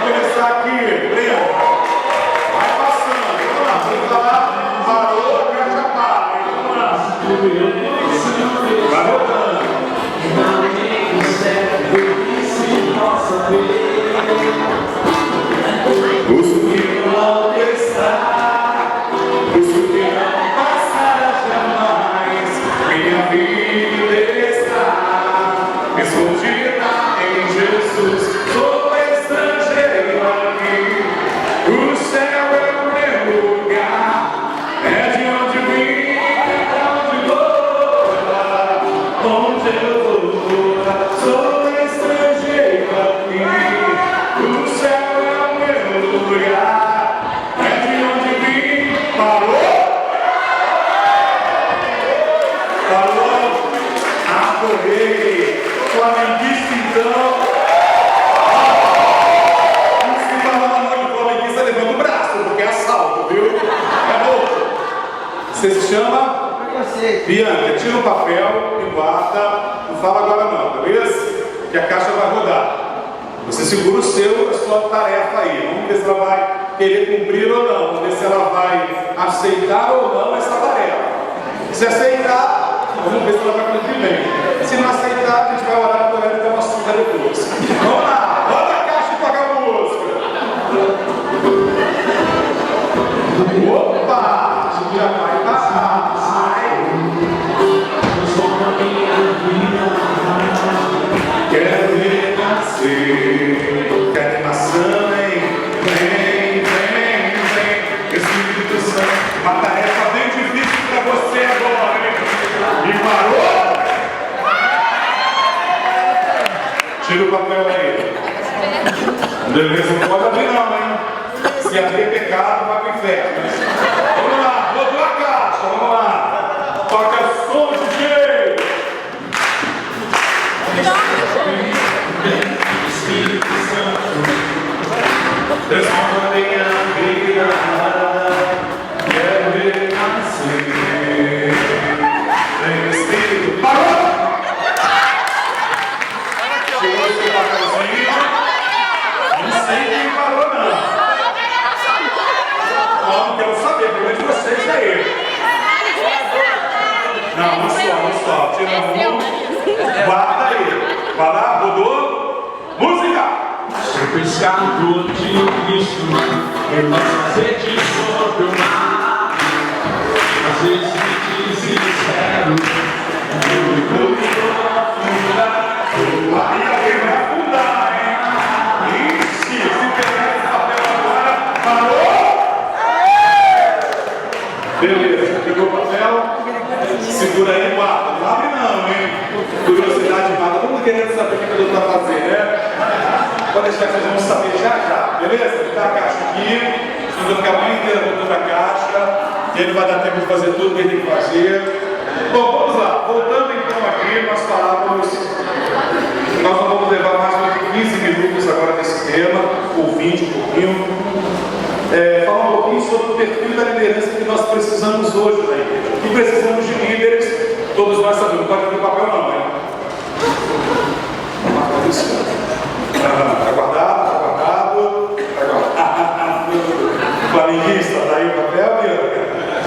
Vamos começar aqui, Breno. Vai passando, vamos lá, parou, a caixa para, vamos lá. Vai rodando. Busco que não está, busco que não passará jamais. Minha vida está escondida em Jesus. Sou estrangeiro aqui, o céu é o meu lugar. É de onde vim, é onde vou, onde eu vou. Sou estrangeiro aqui. O céu é o meu lugar, é de onde vim. Parou? Parou? Adorei. Flamenguista então. Se falar na mão de flamenguista, levanta o braço, porque é assalto, viu? É outro. Você se chama? Bianca, tira o papel e guarda. Não fala agora não, beleza? Que a caixa vai rodar. Você segura a sua tarefa aí. Vamos ver se ela vai querer cumprir ou não. Vamos ver se ela vai aceitar ou não essa tarefa. Se aceitar, vamos ver se ela vai cumprir bem. Se não aceitar, a gente vai orar por ela e dar uma surra depois. Vamos lá, roda a caixa e toca a música. Opa! A gente já vai passar. Beleza, não pode abrir não, hein? Se abrir é pecado, vai pro inferno. Vamos lá, botou a caixa, vamos lá. Toca som, DJ! Espírito Santo, transforma minha vida, quero ver nascer. Vem Espírito, parou! Chegou o seu papelzinho, não sei quem parou não. Não quero saber, primeiro de vocês é ele. Não só, tira um, guarda aí. Vai lá, rodou, música! Sou pescador de Cristo, eu não sei de sobre o mar. Às vezes me desespero, eu me vou afundar. Aí alguém vai afundar, hein? Ixi, se pegar esse papel agora, parou? Beleza, pegou o papel, segura aí, guarda. Não abre não, hein? Curiosidade mata, todo mundo querendo saber o que o doutor está fazendo, né? Pode deixar que vocês vão saber já, beleza? Vou botar a caixa aqui, nós vamos ficar a manhã inteira botando a caixa, e ele vai dar tempo de fazer tudo que ele tem que fazer. Bom, vamos lá, voltando então aqui, nós falávamos, nós não vamos levar mais do que 15 minutos agora nesse tema, ou 20 um pouquinho, falar um pouquinho sobre o perfil da liderança que nós precisamos hoje na igreja. E precisamos de líderes, todos nós sabemos, não pode abrir o papel não, né? Está guardado, está guardado, está guardado. Flamenguista, está aí o papel,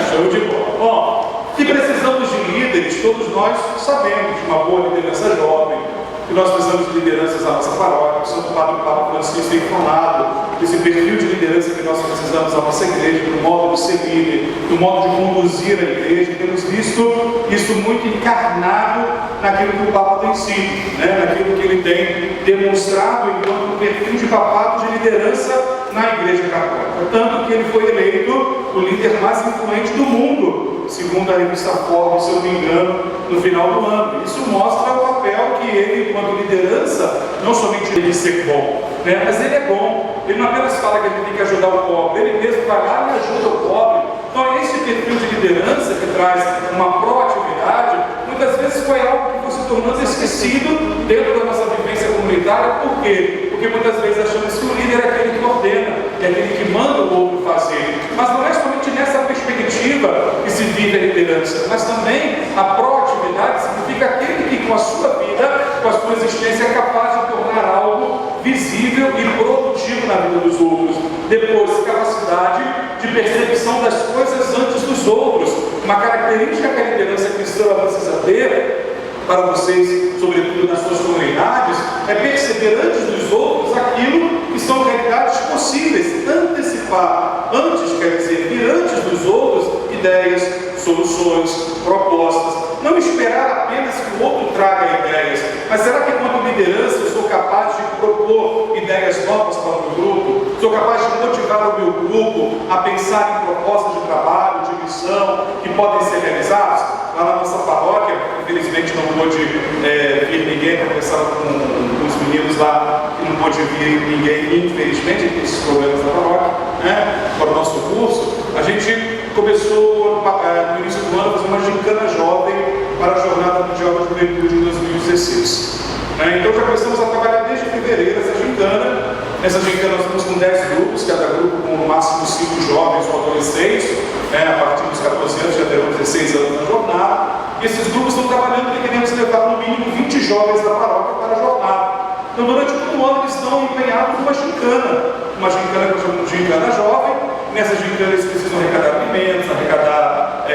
show de bola. Bom, que precisamos de líderes, todos nós sabemos, de uma boa liderança jovem, que nós precisamos de lideranças na nossa paróquia. O Santo Padre Papa Francisco tem falado desse perfil de liderança que nós precisamos na nossa igreja, do modo de ser líder, do modo de conduzir a igreja. Temos visto isso muito encarnado naquilo que o Papa tem sido, né? Naquilo que ele tem demonstrado enquanto perfil de papado de liderança na igreja católica. Tanto que ele foi eleito o líder mais influente do mundo, segundo a revista Forbes, se eu não me engano, no final do ano. Isso mostra o papel que ele, enquanto liderança, não somente ele de ser bom, né? Mas ele é bom. Ele não apenas fala que ele tem que ajudar o pobre, ele mesmo vai lá e ajuda o pobre. Então esse perfil de liderança que traz uma proatividade, muitas vezes foi algo que foi se tornando esquecido dentro da nossa vivência comunitária. Por quê? Porque muitas vezes achamos que o líder é aquele que ordena, é aquele que manda o outro fazer. Mas não é somente nessa perspectiva que se vive a liderança, mas também a proatividade significa aquele que com a sua vida, com a sua existência, é capaz de tornar algo visível e produtivo na vida dos outros. Depois, capacidade de percepção das coisas antes dos outros. Uma característica que a liderança cristã precisa ter para vocês, sobretudo nas suas comunidades, é perceber antes dos outros aquilo que são realidades possíveis, antecipar, antes quer dizer, vir antes dos outros ideias, soluções, propostas. Não esperar apenas que o outro traga ideias, mas será que enquanto liderança eu sou capaz de propor ideias novas para o meu grupo? Sou capaz de motivar o meu grupo a pensar em propostas de trabalho, de missão, que podem ser realizadas? Lá na nossa paróquia, infelizmente não pôde vir ninguém, conversar com os meninos lá, que não pôde vir ninguém, infelizmente, tem esses problemas da paróquia, né, para o nosso curso. A gente começou no início do ano a fazer uma gincana jovem para a Jornada Mundial da Juventude de 2016. Então já começamos a trabalhar desde fevereiro essa gincana. Nessa gincana nós estamos com 10 grupos, cada grupo com no máximo 5 jovens ou adolescentes, a partir dos 14 anos, já terão 16 anos na jornada. E esses grupos estão trabalhando porque queremos levar no mínimo 20 jovens da paróquia para a jornada. Então durante todo o ano eles estão empenhados numa gincana que eu chamo de gincana jovem. Nessa gincana eles precisam arrecadar alimentos, arrecadar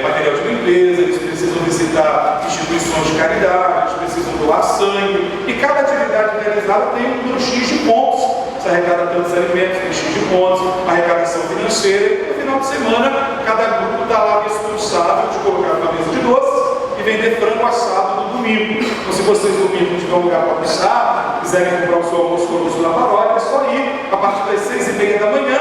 material de limpeza, eles precisam visitar instituições de caridade, eles precisam doar sangue, e cada atividade realizada tem um número X de pontos. Se arrecada tantos alimentos, tem X de pontos, arrecadação financeira, e no final de semana cada grupo está lá responsável de colocar uma mesa de doces e vender frango assado no domingo. Então se vocês domingo não tiverem um lugar para almoçar, quiserem comprar o seu almoço conosco na paróquia, é só ir a partir das 6h30 da manhã.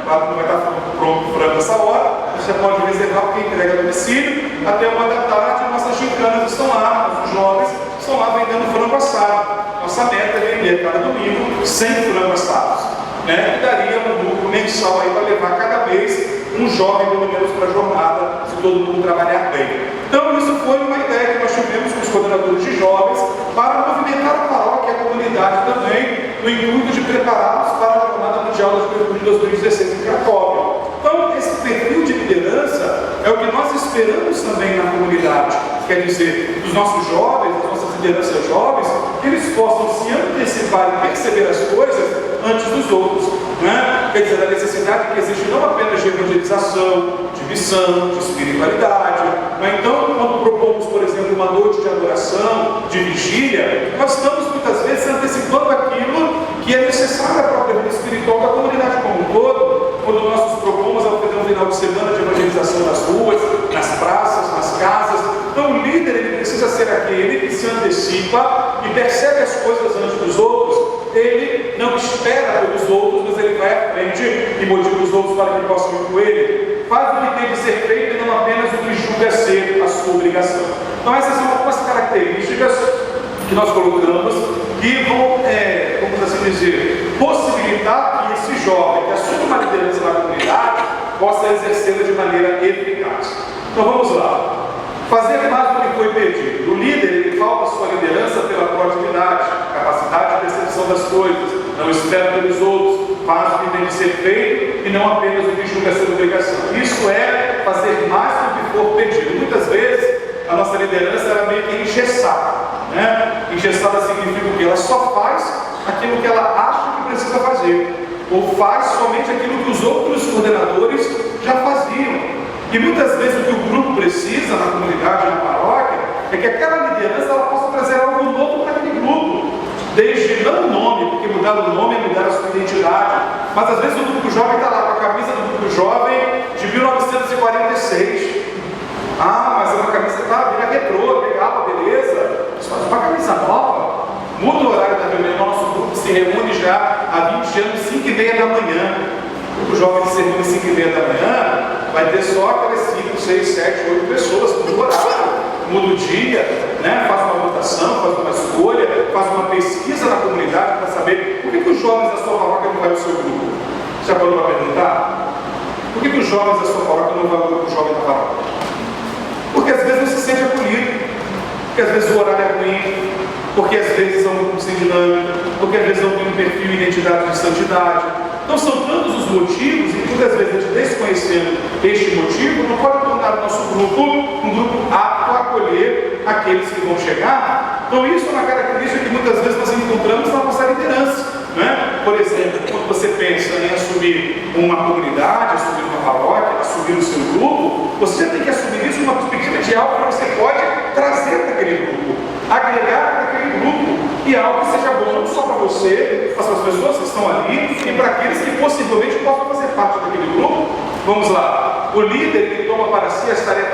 Claro que não vai estar pronto o frango nessa hora, você pode reservar porque entrega a domicílio. Até 1h da tarde, nossas gincanas estão lá, os jovens estão lá vendendo frango assado. Nós nossa meta é cada domingo 100 frango assados, né? Que daria um lucro mensal aí para levar cada mês um jovem pelo menos para a jornada, se todo mundo trabalhar bem. Então isso foi uma ideia que nós tivemos com os coordenadores de jovens para movimentar a paróquia e a comunidade também, no intuito de prepará-los para a Jornada Mundial da Juventude 2016 em Cracóvia. Então esse perfil de liderança é o que nós esperamos também na comunidade, quer dizer, dos nossos jovens, das nossas lideranças jovens, que eles possam se antecipar e perceber as coisas antes dos outros, né? Quer dizer, a necessidade que existe não apenas de evangelização, de missão, de espiritualidade, mas então, quando propomos, por exemplo, uma noite de adoração, de vigília, nós estamos muitas vezes antecipando aquilo que é necessário à própria vida espiritual da comunidade como um todo, quando nós nos propomos ao final de semana de evangelização nas ruas, nas praças, nas casas. Então o líder ele precisa ser aquele que se antecipa e percebe as coisas antes dos outros. Ele não espera pelos outros, mas ele vai à frente e motiva os outros para que possam ir com ele. Faz o que tem de ser feito e não apenas o que julga ser a sua obrigação. Então essas são algumas características que nós colocamos que vão, vamos assim dizer, possibilitar que esse jovem que assume uma liderança na comunidade possa exercê-la de maneira eficaz. Então vamos lá. Fazer mais do que foi pedido. O líder, ele falta a sua liderança pela proatividade, capacidade de percepção das coisas, não espera pelos outros, faz o que tem de ser feito e não apenas o que julga ser obrigação. Isso é fazer mais do que for pedido. Muitas vezes, a nossa liderança era meio que engessada, né? Engessada significa o quê? Ela só faz aquilo que ela acha que precisa fazer, ou faz somente aquilo que os outros coordenadores já faziam. E muitas vezes o que o grupo precisa na comunidade, na paróquia, é que aquela liderança ela possa trazer algo novo para aquele grupo. Desde não o nome, porque mudar o nome é mudar a sua identidade, mas às vezes o grupo jovem está lá com a camisa do grupo jovem de 1946. Ah, mas a camisa está vira retrô, legal, beleza. Mas faz uma camisa nova. Muda o horário da reunião, nosso grupo se reúne já há 20 anos, 5h30 da manhã. O grupo jovem se reúne às 5h30 da manhã, vai ter só aquelas 5, 6, 7, 8 pessoas, muda o horário, muda o dia, né? Faz uma votação, faz uma escolha, faz uma pesquisa na comunidade para saber por que os jovens da sua paróquia não vai ao seu grupo. Já parou para perguntar? Por que os jovens da sua paróquia não vão ao grupo jovem da paróquia? Porque às vezes não se sente acolhido, porque às vezes o horário é ruim, porque às vezes é um grupo sem dinâmica, porque às vezes não tem um perfil e identidade de santidade. Então são tantos os motivos, e muitas vezes a gente desconhecendo este motivo, não pode tornar o nosso grupo um grupo apto a acolher aqueles que vão chegar. Então isso é uma característica que muitas vezes nós encontramos na nossa liderança, né? Por exemplo, quando você pensa em assumir uma comunidade, assumir uma paróquia, assumir o seu grupo, você já tem que assumir isso numa perspectiva de algo que você pode trazer para aquele grupo, agregar para aquele grupo, e algo que seja bom não só para você, mas para as pessoas que estão ali e para aqueles que possivelmente possam fazer parte daquele grupo. Vamos lá, o líder que toma para si as tarefas